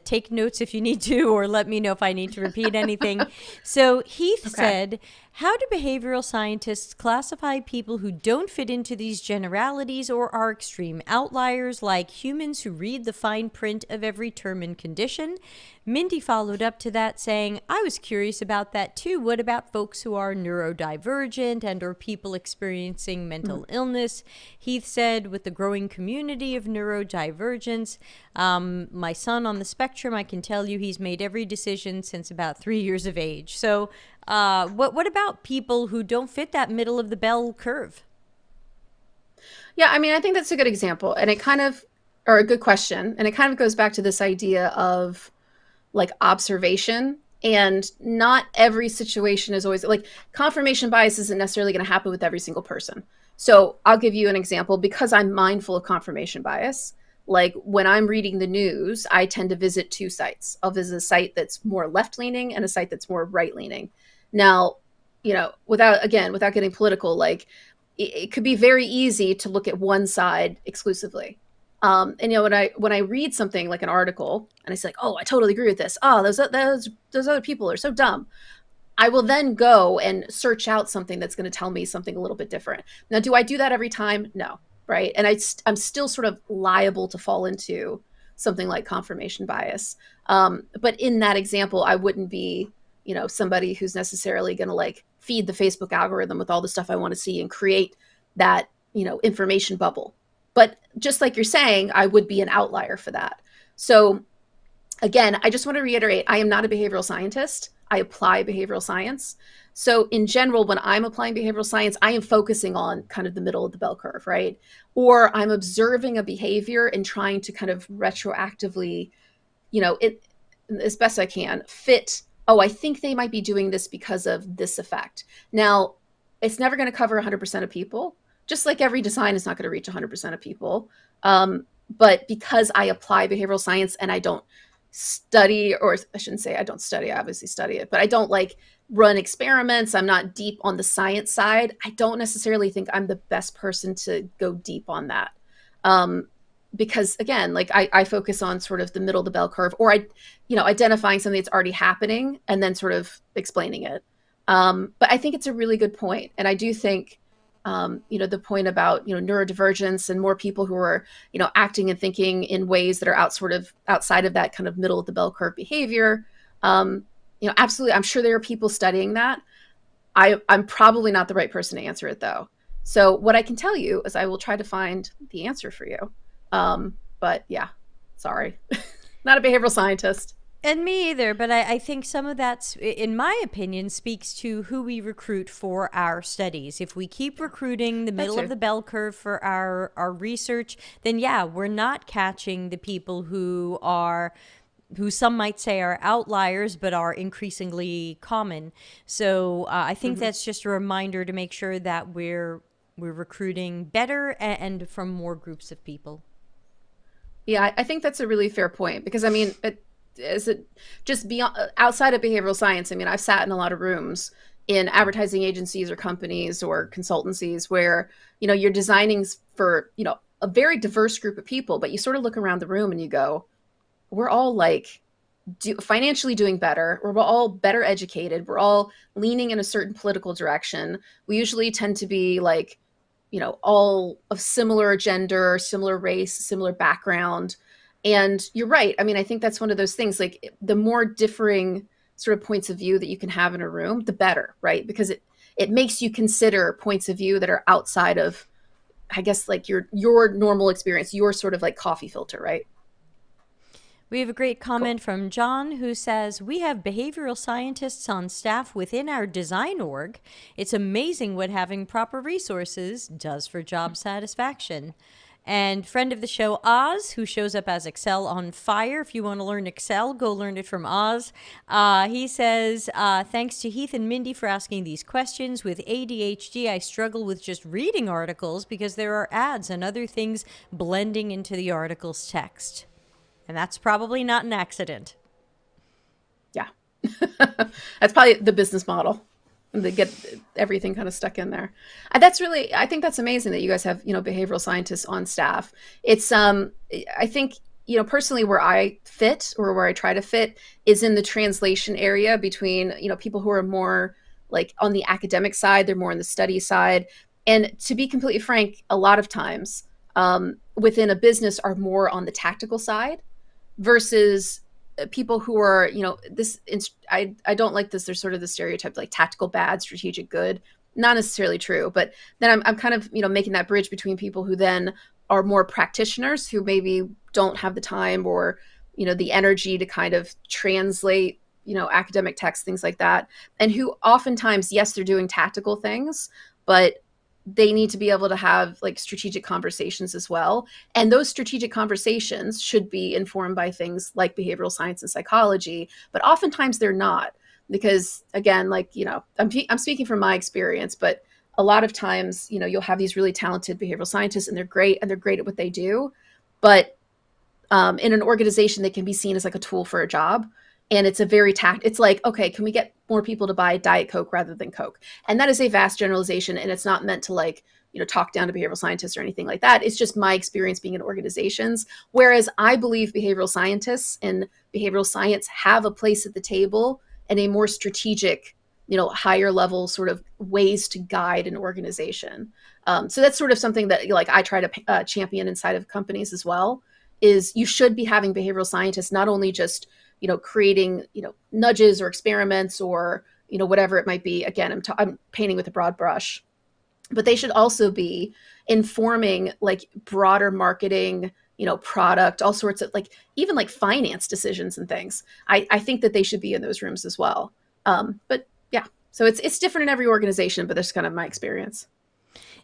Take notes if you need to, or let me know if I need to repeat anything. So Heath Okay. said, how do behavioral scientists classify people who don't fit into these generalities or are extreme outliers, like humans who read the fine print of every term and condition? Mindy followed up to that saying, I was curious about that too. What about folks who are neurodivergent and or people experiencing Mhm. mental illness? Heath said, with the growing community of neurodivergence, my son on the spectrum, I can tell you he's made every decision since about 3 years of age. So what about people who don't fit that middle of the bell curve? Yeah, I mean, I think that's a good example, and it kind of, or a good question, and it kind of goes back to this idea of like observation. And not every situation is always like confirmation bias isn't necessarily going to happen with every single person. So I'll give you an example because I'm mindful of confirmation bias. Like when I'm reading the news, I tend to visit two sites. I'll visit a site that's more left leaning and a site that's more right leaning. Now, without getting political, like it could be very easy to look at one side exclusively. And when I read something like an article and I say like, oh, I totally agree with this. Oh, those other people are so dumb. I will then go and search out something that's going to tell me something a little bit different. Now, do I do that every time? No, right? And I'm still sort of liable to fall into something like confirmation bias. But in that example, I wouldn't be, somebody who's necessarily going to like feed the Facebook algorithm with all the stuff I want to see and create that, information bubble. But just like you're saying, I would be an outlier for that. So again, I just want to reiterate, I am not a behavioral scientist. I apply behavioral science. So in general, when I'm applying behavioral science, I am focusing on kind of the middle of the bell curve, right? Or I'm observing a behavior and trying to kind of retroactively, it as best I can fit, oh, I think they might be doing this because of this effect. Now, it's never going to cover 100% of people, just like every design is not going to reach 100% of people. But because I apply behavioral science and I don't study, or I shouldn't say I don't study, I obviously study it, but I don't like run experiments. I'm not deep on the science side. I don't necessarily think I'm the best person to go deep on that. Um, because again, like I focus on sort of the middle of the bell curve, or identifying something that's already happening and then sort of explaining it. But I think it's a really good point. And I do think, the point about, neurodivergence and more people who are, acting and thinking in ways that are outside of that kind of middle of the bell curve behavior. Absolutely. I'm sure there are people studying that. I'm probably not the right person to answer it though. So what I can tell you is I will try to find the answer for you. But yeah, sorry, not a behavioral scientist. And me either, but I think some of that, in my opinion, speaks to who we recruit for our studies. If we keep recruiting the That middle of too. the bell curve for our research, then yeah, we're not catching the people who some might say are outliers, but are increasingly common. So I think Mm-hmm. that's just a reminder to make sure that we're recruiting better and from more groups of people. Yeah, I think that's a really fair point because I mean, is it just beyond outside of behavioral science? I mean, I've sat in a lot of rooms in advertising agencies or companies or consultancies where you're designing for a very diverse group of people, but you sort of look around the room and you go, we're all like financially doing better. We're all better educated. We're all leaning in a certain political direction. We usually tend to be like, all of similar gender, similar race, similar background. And you're right. I mean, I think that's one of those things like the more differing sort of points of view that you can have in a room, the better, right? Because it makes you consider points of view that are outside of, I guess, like your normal experience, your sort of like coffee filter, right? We have a great Cool. comment from John who says, we have behavioral scientists on staff within our design org. It's amazing what having proper resources does for job satisfaction. And friend of the show, Oz, who shows up as Excel on fire. If you want to learn Excel, go learn it from Oz. He says, thanks to Heath and Mindy for asking these questions. With ADHD, I struggle with just reading articles because there are ads and other things blending into the article's text. And that's probably not an accident. Yeah. That's probably the business model. And they get everything kind of stuck in there. That's really, I think that's amazing that you guys have, behavioral scientists on staff. It's, I think, personally where I fit or where I try to fit is in the translation area between, people who are more like on the academic side, they're more on the study side. And to be completely frank, a lot of times within a business are more on the tactical side versus people who are, I don't like this. There's sort of the stereotype like tactical bad, strategic good. Not necessarily true, but then I'm kind of, making that bridge between people who then are more practitioners who maybe don't have the time or, the energy to kind of translate, academic text, things like that. And who oftentimes, yes, they're doing tactical things, but they need to be able to have like strategic conversations as well. And those strategic conversations should be informed by things like behavioral science and psychology, but oftentimes they're not because again, like, I'm speaking from my experience, but a lot of times, you'll have these really talented behavioral scientists and they're great at what they do. But in an organization, they can be seen as like a tool for a job. And it's a very it's like, okay, can we get more people to buy Diet Coke rather than Coke? And that is a vast generalization. And it's not meant to like, talk down to behavioral scientists or anything like that. It's just my experience being in organizations. Whereas I believe behavioral scientists and behavioral science have a place at the table and a more strategic, higher level sort of ways to guide an organization. So that's sort of something that like I try to champion inside of companies as well, is you should be having behavioral scientists not only just creating, nudges or experiments or, whatever it might be. Again, I'm painting with a broad brush, but they should also be informing like broader marketing, product, all sorts of like, even like finance decisions and things. I think that they should be in those rooms as well. But yeah, so it's different in every organization, but that's kind of my experience.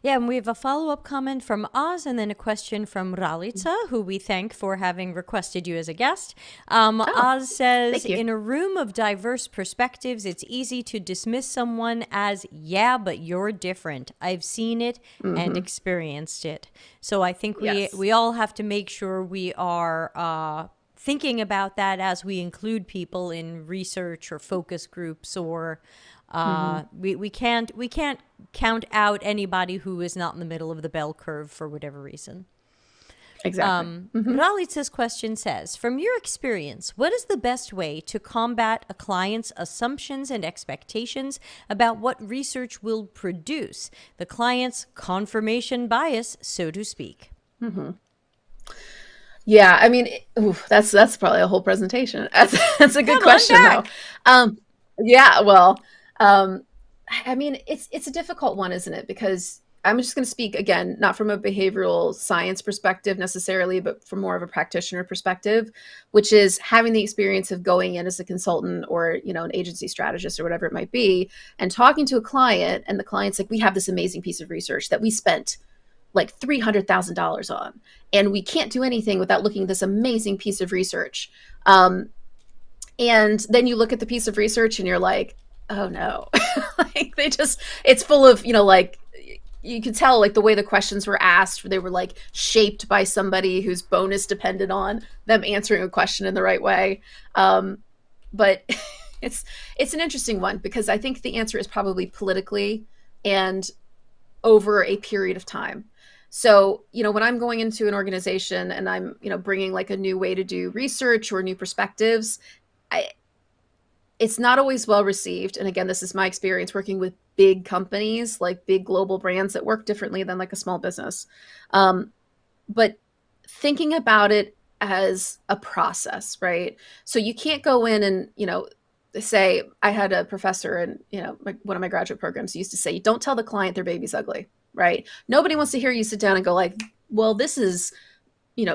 Yeah, and we have a follow-up comment from Oz and then a question from Ralica, who we thank for having requested you as a guest. Oz says, in a room of diverse perspectives, it's easy to dismiss someone as, yeah, but you're different. I've seen it and experienced it. So I think we all have to make sure we are thinking about that as we include people in research or focus groups or we can't count out anybody who is not in the middle of the bell curve for whatever reason. Exactly. Ralitza's question says, from your experience, what is the best way to combat a client's assumptions and expectations about what research will produce, the client's confirmation bias, so to speak? Yeah, I mean, that's probably a whole presentation. That's a good question, though. Yeah, well, I mean, it's a difficult one, isn't it? Because I'm just going to speak again, not from a behavioral science perspective necessarily, but from more of a practitioner perspective, which is having the experience of going in as a consultant or, an agency strategist or whatever it might be, and talking to a client, and the client's like, we have this amazing piece of research that we spent like $300,000 on, and we can't do anything without looking at this amazing piece of research. And then you look at the piece of research and you're like, oh no, like it's full of, like you could tell like the way the questions were asked, they were like shaped by somebody whose bonus depended on them answering a question in the right way. But it's an interesting one because I think the answer is probably politically and over a period of time. So, when I'm going into an organization and I'm, bringing like a new way to do research or new perspectives, it's not always well received. And again, this is my experience working with big companies, like big global brands that work differently than like a small business. But thinking about it as a process, right? So you can't go in and, say, I had a professor in, one of my graduate programs used to say, don't tell the client their baby's ugly, right? Nobody wants to hear you sit down and go like, well, this is,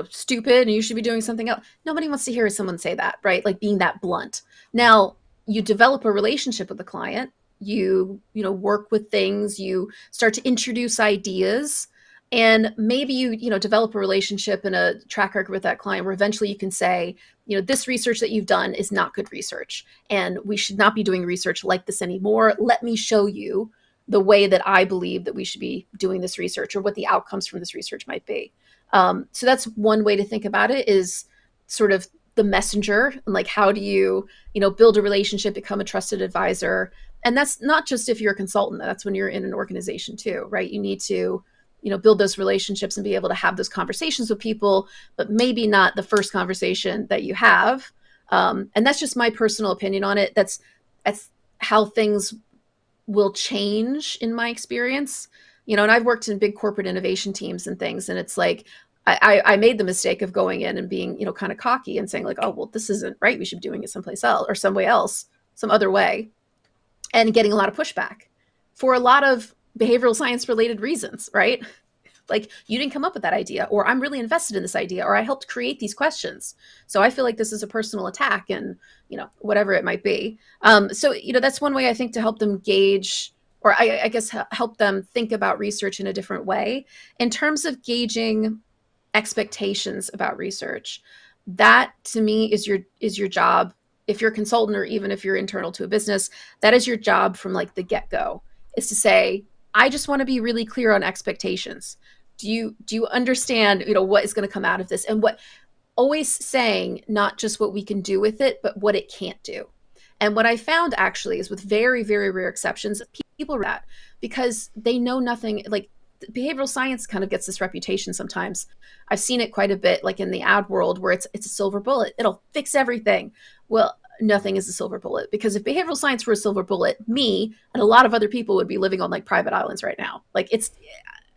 stupid and you should be doing something else. Nobody wants to hear someone say that, right? Like being that blunt. Now, you develop a relationship with the client, you work with things, you start to introduce ideas, and maybe you develop a relationship and a track record with that client where eventually you can say, this research that you've done is not good research and we should not be doing research like this anymore. Let me show you the way that I believe that we should be doing this research or what the outcomes from this research might be. So that's one way to think about it, is sort of the messenger, and like how do you, build a relationship, become a trusted advisor. And that's not just if you're a consultant, that's when you're in an organization too, right? You need to, build those relationships and be able to have those conversations with people, but maybe not the first conversation that you have. And that's just my personal opinion on it. That's how things will change in my experience. And I've worked in big corporate innovation teams and things, and it's like I made the mistake of going in and being, kind of cocky and saying like, oh, well, this isn't right. We should be doing it someplace else or some way else, some other way, and getting a lot of pushback for a lot of behavioral science related reasons, right? Like, you didn't come up with that idea, or I'm really invested in this idea, or I helped create these questions. So I feel like this is a personal attack, and, whatever it might be. So, that's one way I think to help them gauge, or I guess help them think about research in a different way. In terms of gauging expectations about research, that to me is your job. If you're a consultant, or even if you're internal to a business, that is your job from like the get-go, is to say, I just want to be really clear on expectations. Do you understand, what is going to come out of this, and what, always saying not just what we can do with it, but what it can't do. And what I found actually is, with very, very rare exceptions, people that, because they know nothing. Like, behavioral science kind of gets this reputation sometimes. I've seen it quite a bit, like in the ad world, where it's a silver bullet. It'll fix everything. Well, nothing is a silver bullet, because if behavioral science were a silver bullet, me and a lot of other people would be living on like private islands right now. Like,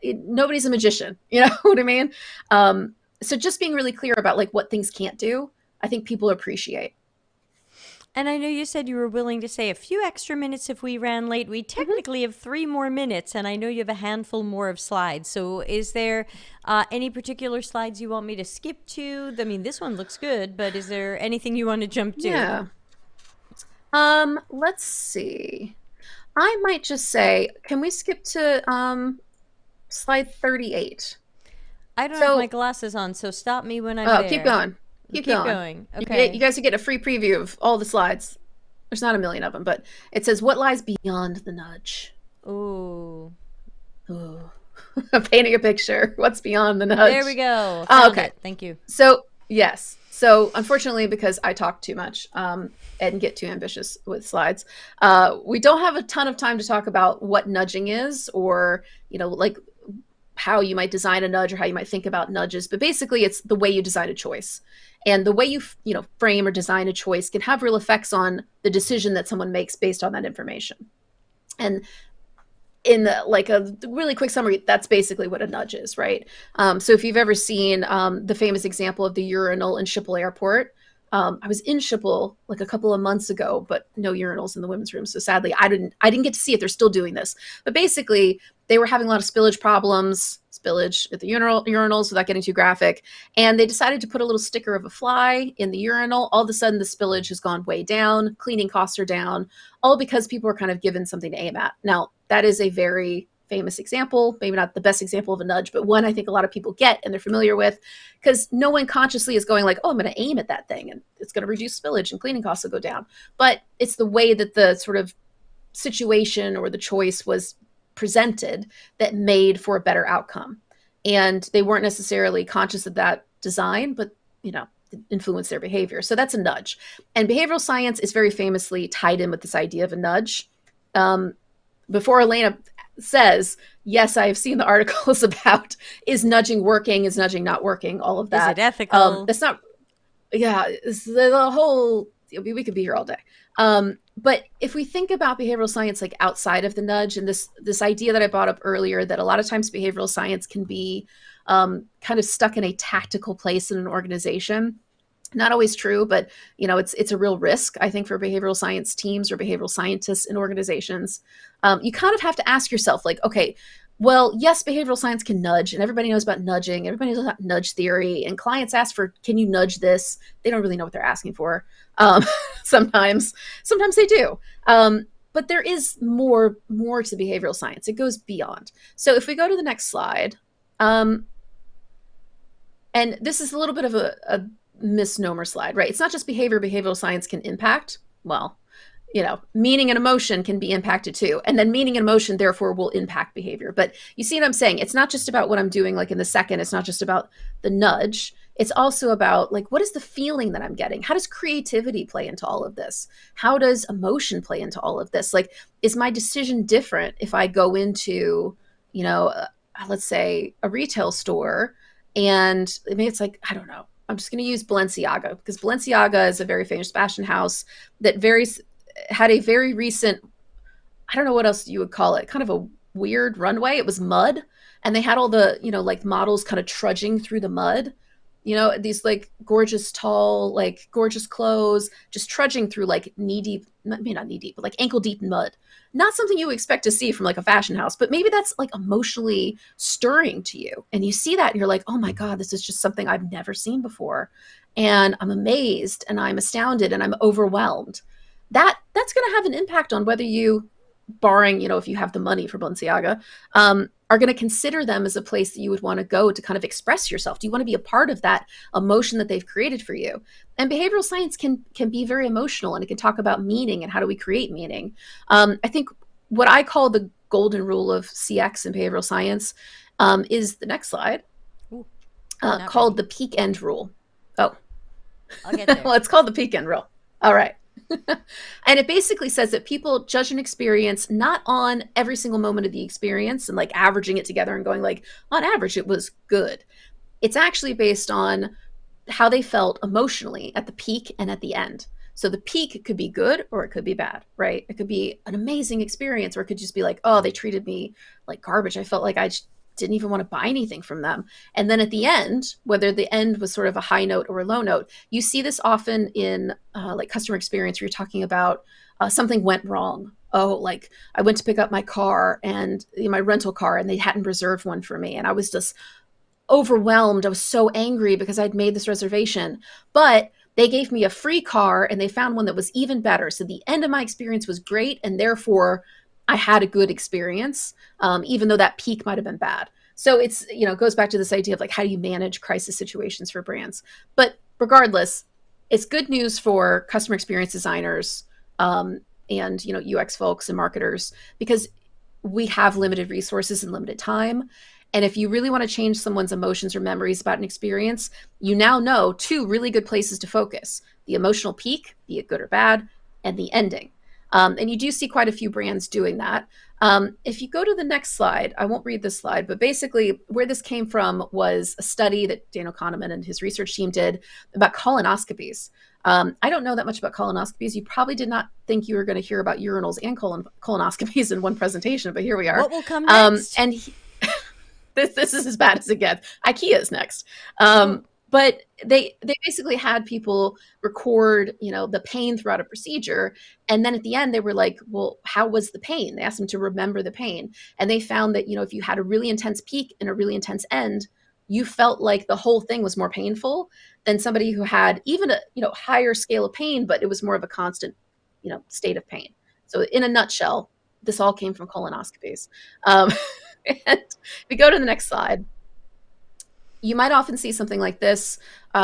nobody's a magician, you know what I mean? So just being really clear about like what things can't do, I think people appreciate. And I know you said you were willing to say a few extra minutes if we ran late. We technically have 3 more minutes, and I know you have a handful more of slides. So is there any particular slides you want me to skip to? I mean, this one looks good, but is there anything you want to jump to? Yeah. Let's see. I might just say, can we skip to slide 38? I don't have my glasses on, so stop me when I'm there. Keep going. Keep going. Okay. You guys get a free preview of all the slides. There's not a million of them, but it says, what lies beyond the nudge? Ooh. I'm painting a picture. What's beyond the nudge? There we go. Okay. It. Thank you. So, yes. So, unfortunately, because I talk too much and get too ambitious with slides, we don't have a ton of time to talk about what nudging is, or, like how you might design a nudge, or how you might think about nudges. But basically, it's the way you design a choice. And the way you frame or design a choice can have real effects on the decision that someone makes based on that information. And in a really quick summary, that's basically what a nudge is, right? So if you've ever seen the famous example of the urinal in Schiphol Airport, I was in Schiphol like a couple of months ago, but no urinals in the women's room. So sadly, I didn't get to see if they're still doing this. But basically, they were having a lot of spillage at the urinals, without getting too graphic. And they decided to put a little sticker of a fly in the urinal. All of a sudden, the spillage has gone way down. Cleaning costs are down, all because people are kind of given something to aim at. Now, that is a very famous example, maybe not the best example of a nudge, but one I think a lot of people get and they're familiar with, because no one consciously is going like, oh, I'm going to aim at that thing and it's going to reduce spillage and cleaning costs will go down. But it's the way that the sort of situation or the choice was presented that made for a better outcome. And they weren't necessarily conscious of that design, but, influence their behavior. So that's a nudge. And behavioral science is very famously tied in with this idea of a nudge. Before Elena says, yes, I have seen the articles about, is nudging working, is nudging not working, all of that. Is it ethical? That's not, it's the whole, we could be here all day. But if we think about behavioral science like outside of the nudge, and this idea that I brought up earlier, that a lot of times behavioral science can be kind of stuck in a tactical place in an organization. Not always true, but it's a real risk, I think, for behavioral science teams or behavioral scientists in organizations. You kind of have to ask yourself, like, okay, well, yes, behavioral science can nudge, and everybody knows about nudging. Everybody knows about nudge theory, and clients ask for, can you nudge this? They don't really know what they're asking for. Sometimes they do. But there is more to behavioral science. It goes beyond. So if we go to the next slide, and this is a little bit of a misnomer slide, right? It's not just behavioral science can impact. Well, meaning and emotion can be impacted too. And then meaning and emotion, therefore, will impact behavior. But you see what I'm saying? It's not just about what I'm doing, like in the second, it's not just about the nudge. It's also about like, what is the feeling that I'm getting? How does creativity play into all of this? How does emotion play into all of this? Like, is my decision different if I go into, you know, let's say a retail store, and maybe it's like, I don't know, I'm just going to use Balenciaga, because Balenciaga is a very famous fashion house that had a very recent, I don't know what else you would call it, kind of a weird runway. It was mud, and they had all the, like models kind of trudging through the mud. These like gorgeous, tall, like gorgeous clothes, just trudging through like knee deep, maybe not knee deep, but like ankle deep mud. Not something you expect to see from like a fashion house, but maybe that's like emotionally stirring to you. And you see that and you're like, oh my God, this is just something I've never seen before. And I'm amazed and I'm astounded and I'm overwhelmed. That's going to have an impact on whether you, barring, if you have the money for Balenciaga, are going to consider them as a place that you would want to go to kind of express yourself. Do you want to be a part of that emotion that they've created for you? And behavioral science can be very emotional, and it can talk about meaning and how do we create meaning. I think what I call the golden rule of CX and behavioral science is the next slide, Ooh, called ready. the peak end rule. Oh, I'll get there. well, it's called the peak end rule. All right. And it basically says that people judge an experience not on every single moment of the experience and like averaging it together and going like, on average, it was good. It's actually based on how they felt emotionally at the peak and at the end. So the peak could be good or it could be bad, right? It could be an amazing experience, or it could just be like, oh, they treated me like garbage. I felt like I didn't even want to buy anything from them. And then at the end, whether the end was sort of a high note or a low note, you see this often in like customer experience where you're talking about something went wrong. Oh, like I went to pick up my car and my rental car, and they hadn't reserved one for me. And I was just overwhelmed. I was so angry because I'd made this reservation, but they gave me a free car and they found one that was even better. So the end of my experience was great, and therefore I had a good experience, even though that peak might have been bad. So it's, it goes back to this idea of like, how do you manage crisis situations for brands? But regardless, it's good news for customer experience designers, and UX folks and marketers, because we have limited resources and limited time. And if you really want to change someone's emotions or memories about an experience, you now know two really good places to focus: the emotional peak, be it good or bad, and the ending. And you do see quite a few brands doing that. If you go to the next slide, I won't read this slide, but basically where this came from was a study that Dan Kahneman and his research team did about colonoscopies. I don't know that much about colonoscopies. You probably did not think you were going to hear about urinals and colonoscopies in one presentation, but here we are. What will come next? And this is as bad as it gets. IKEA is next. Oh, But they basically had people record, the pain throughout a procedure. And then at the end, they were like, well, how was the pain? They asked them to remember the pain. And they found that, if you had a really intense peak and a really intense end, you felt like the whole thing was more painful than somebody who had even a, higher scale of pain, but it was more of a constant, state of pain. So in a nutshell, this all came from colonoscopies. And if we go to the next slide, you might often see something like this.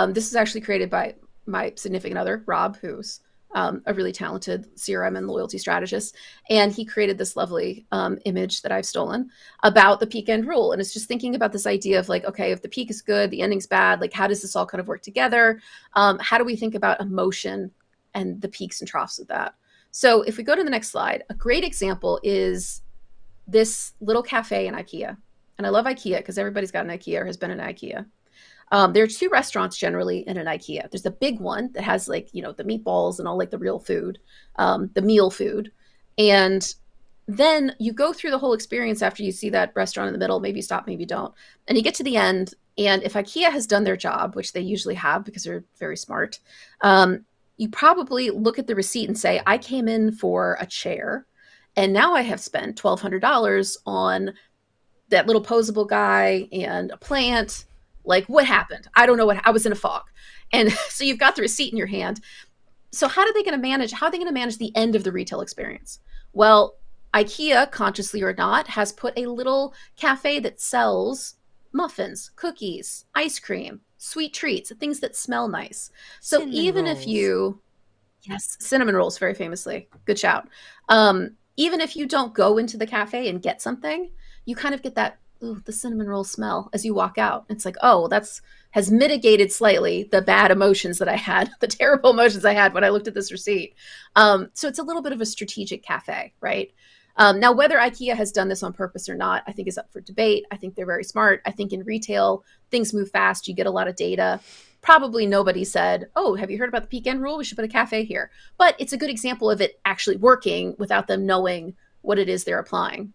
This is actually created by my significant other, Rob, who's a really talented CRM and loyalty strategist. And he created this lovely image that I've stolen about the peak end rule. And it's just thinking about this idea of like, okay, if the peak is good, the ending's bad, like how does this all kind of work together? How do we think about emotion and the peaks and troughs of that? So if we go to the next slide, a great example is this little cafe in IKEA. And I love IKEA because everybody's got an IKEA or has been in IKEA. There are two restaurants generally in an IKEA. There's the big one that has like, the meatballs and all like the real food, the meal food. And then you go through the whole experience after you see that restaurant in the middle. Maybe you stop, maybe you don't. And you get to the end. And if IKEA has done their job, which they usually have because they're very smart, you probably look at the receipt and say, I came in for a chair, and now I have spent $1,200 on that little posable guy and a plant. Like, what happened? I don't know I was in a fog. And so you've got the receipt in your hand. So how are they going to manage the end of the retail experience? Well, IKEA, consciously or not, has put a little cafe that sells muffins, cookies, ice cream, sweet treats, things that smell nice. So cinnamon even if rolls. yes, cinnamon rolls, very famously, good shout. Even if you don't go into the cafe and get something, you kind of get that ooh, the cinnamon roll smell as you walk out. It's like, oh, that's has mitigated slightly the bad emotions that I had, the terrible emotions I had when I looked at this receipt. So it's a little bit of a strategic cafe, right? Now, whether IKEA has done this on purpose or not, I think is up for debate. I think they're very smart. I think in retail, things move fast. You get a lot of data. Probably nobody said, oh, have you heard about the peak end rule? We should put a cafe here. But it's a good example of it actually working without them knowing what it is they're applying.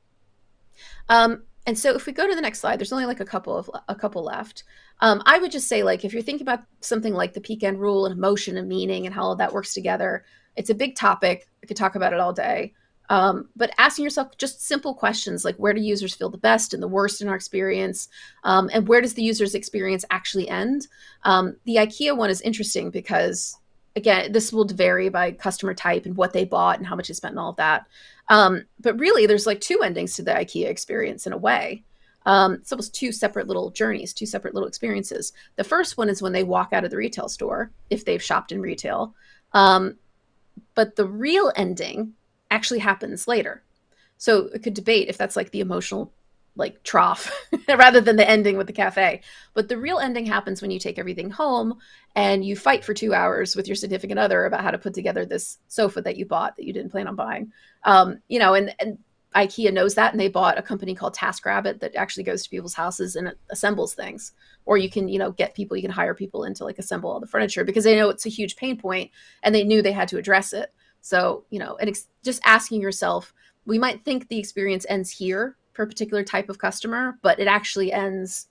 And so if we go to the next slide, there's only like a couple left. I would just say, like, if you're thinking about something like the peak end rule and emotion and meaning and how all that works together, it's a big topic. I could talk about it all day. But asking yourself just simple questions like, where do users feel the best and the worst in our experience? And where does the user's experience actually end? The IKEA one is interesting because, again, this will vary by customer type and what they bought and how much they spent and all of that. But really, there's like two endings to the IKEA experience in a way. It's almost two separate little journeys, two separate little experiences. The first one is when they walk out of the retail store, if they've shopped in retail. But the real ending actually happens later. So it could debate if that's like the emotional like trough rather than the ending with the cafe. But the real ending happens when you take everything home and you fight for 2 hours with your significant other about how to put together this sofa that you bought that you didn't plan on buying. And IKEA knows that, and they bought a company called TaskRabbit that actually goes to people's houses and assembles things. Or you can, get people, you can hire people in to like assemble all the furniture because they know it's a huge pain point and they knew they had to address it. So, just asking yourself, we might think the experience ends here for a particular type of customer, but it actually ends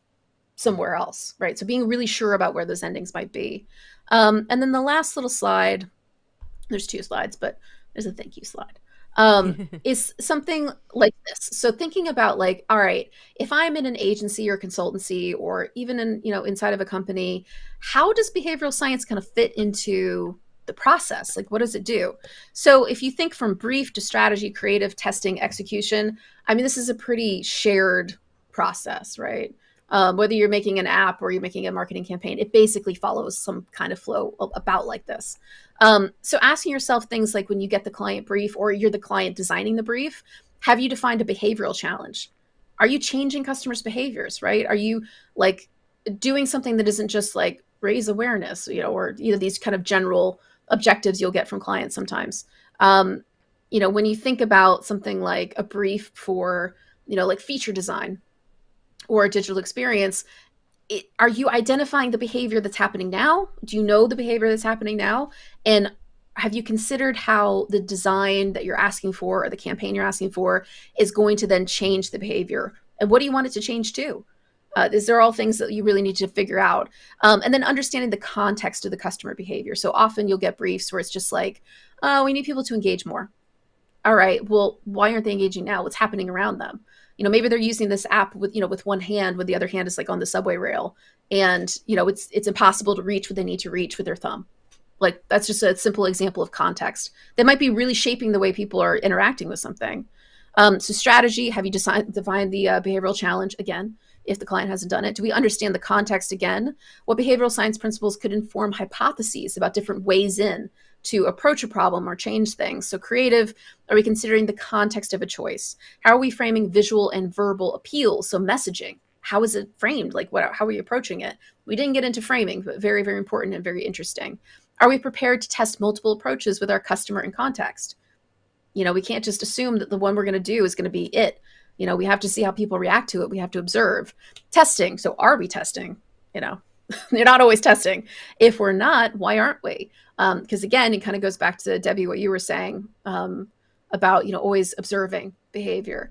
somewhere else, right? So being really sure about where those endings might be. And then the last little slide, there's two slides, but there's a thank you slide, is something like this. So thinking about like, all right, if I'm in an agency or consultancy or even in, inside of a company, how does behavioral science kind of fit into the process? Like, what does it do? So if you think from brief to strategy, creative, testing, execution, I mean, this is a pretty shared process, right? Whether you're making an app or you're making a marketing campaign, it basically follows some kind of flow about like this. So asking yourself things like when you get the client brief or you're the client designing the brief, have you defined a behavioral challenge? Are you changing customers' behaviors, right? Are you like doing something that isn't just like raise awareness, or these kind of general objectives you'll get from clients sometimes. When you think about something like a brief for, like feature design or a digital experience, are you identifying the behavior that's happening now? Do you know the behavior that's happening now? And have you considered how the design that you're asking for or the campaign you're asking for is going to then change the behavior? And what do you want it to change to? These are all things that you really need to figure out. And then understanding the context of the customer behavior. So often you'll get briefs where it's just like, oh, we need people to engage more. All right, well, why aren't they engaging now? What's happening around them? Maybe they're using this app with one hand, with the other hand is like on the subway rail. And, it's impossible to reach what they need to reach with their thumb. Like, that's just a simple example of context. That might be really shaping the way people are interacting with something. So strategy, have you defined the behavioral challenge again? If the client hasn't done it, do we understand the context again? What behavioral science principles could inform hypotheses about different ways in to approach a problem or change things? So creative, are we considering the context of a choice? How are we framing visual and verbal appeals? So messaging, how is it framed? Like, how are we approaching it? We didn't get into framing, but very, very important and very interesting. Are we prepared to test multiple approaches with our customer in context? We can't just assume that the one we're going to do is going to be it. We have to see how people react to it. We have to observe. Testing. So are we testing? You're not always testing. If we're not, why aren't we? Because again, it kind of goes back to Debbie, what you were saying about, always observing behavior.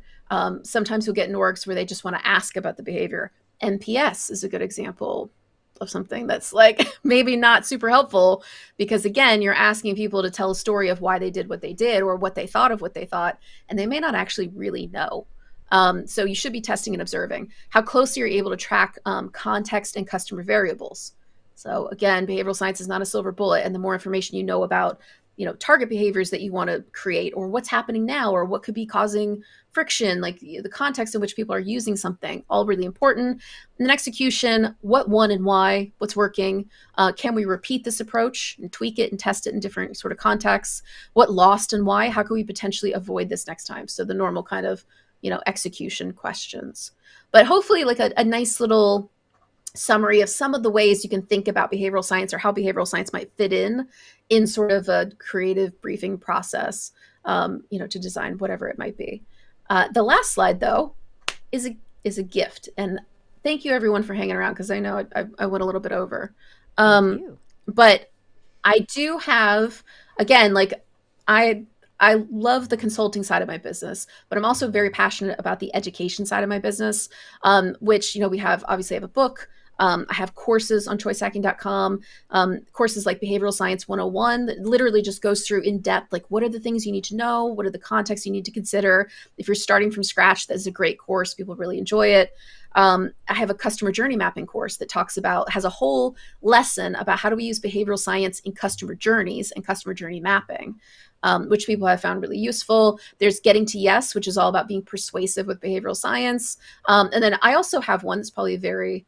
Sometimes you'll get in orgs where they just want to ask about the behavior. NPS is a good example of something that's like maybe not super helpful because again, you're asking people to tell a story of why they did what they did or what they thought of what they thought, and they may not actually really know. So you should be testing and observing. How closely are you able to track context and customer variables? So again, behavioral science is not a silver bullet, and the more information you know about, target behaviors that you want to create or what's happening now or what could be causing friction, like the context in which people are using something, all really important. And then execution, what won and why, what's working, can we repeat this approach and tweak it and test it in different sort of contexts, what lost and why, how can we potentially avoid this next time? So the normal kind of execution questions. But hopefully like a nice little summary of some of the ways you can think about behavioral science, or how behavioral science might fit in sort of a creative briefing process, to design whatever it might be. The last slide, though, is a gift, and thank you everyone for hanging around, because I know I went a little bit over. Thank you. But I do have, again, like I love the consulting side of my business, but I'm also very passionate about the education side of my business, which, we have, obviously, I have a book. I have courses on choicehacking.com, courses like Behavioral Science 101 that literally just goes through in depth, like what are the things you need to know? What are the contexts you need to consider? If you're starting from scratch, that's a great course. People really enjoy it. I have a customer journey mapping course that has a whole lesson about how do we use behavioral science in customer journeys and customer journey mapping, which people have found really useful. There's Getting to Yes, which is all about being persuasive with behavioral science. And then I also have one that's probably very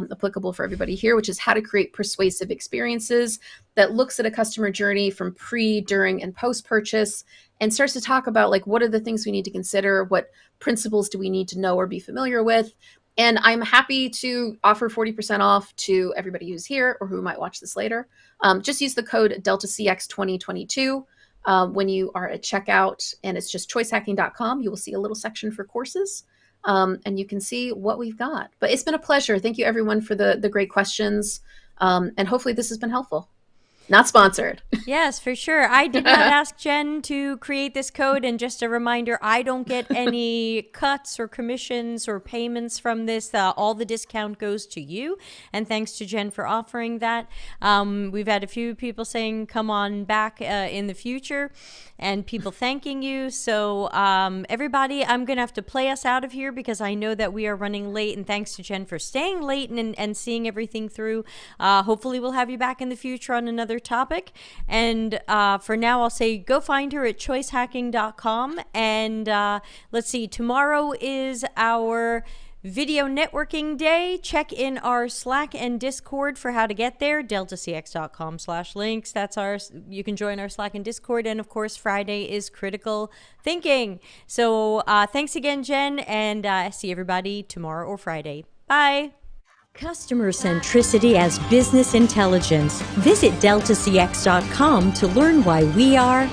applicable for everybody here, which is how to create persuasive experiences, that looks at a customer journey from pre, during, and post-purchase, and starts to talk about like what are the things we need to consider, what principles do we need to know or be familiar with. And I'm happy to offer 40% off to everybody who's here or who might watch this later. Just use the code DeltaCX2022 when you are at checkout, and it's just choicehacking.com. You will see a little section for courses. And you can see what we've got. But it's been a pleasure. Thank you, everyone, for the great questions. And hopefully this has been helpful. Not sponsored. Yes, for sure. I did not ask Jen to create this code. And just a reminder, I don't get any cuts or commissions or payments from this. All the discount goes to you. And thanks to Jen for offering that. We've had a few people saying, come on back in the future, and people thanking you. So everybody, I'm going to have to play us out of here because I know that we are running late. And thanks to Jen for staying late and seeing everything through. Hopefully we'll have you back in the future on another topic. And for now, I'll say go find her at choicehacking.com. And let's see, tomorrow is our video networking day. Check in our Slack and Discord for how to get there. deltacx.com/links. You can join our Slack and Discord. And of course, Friday is critical thinking. So thanks again, Jen, and see everybody tomorrow or Friday. Bye. Customer centricity as business intelligence. Visit deltacx.com to learn why we are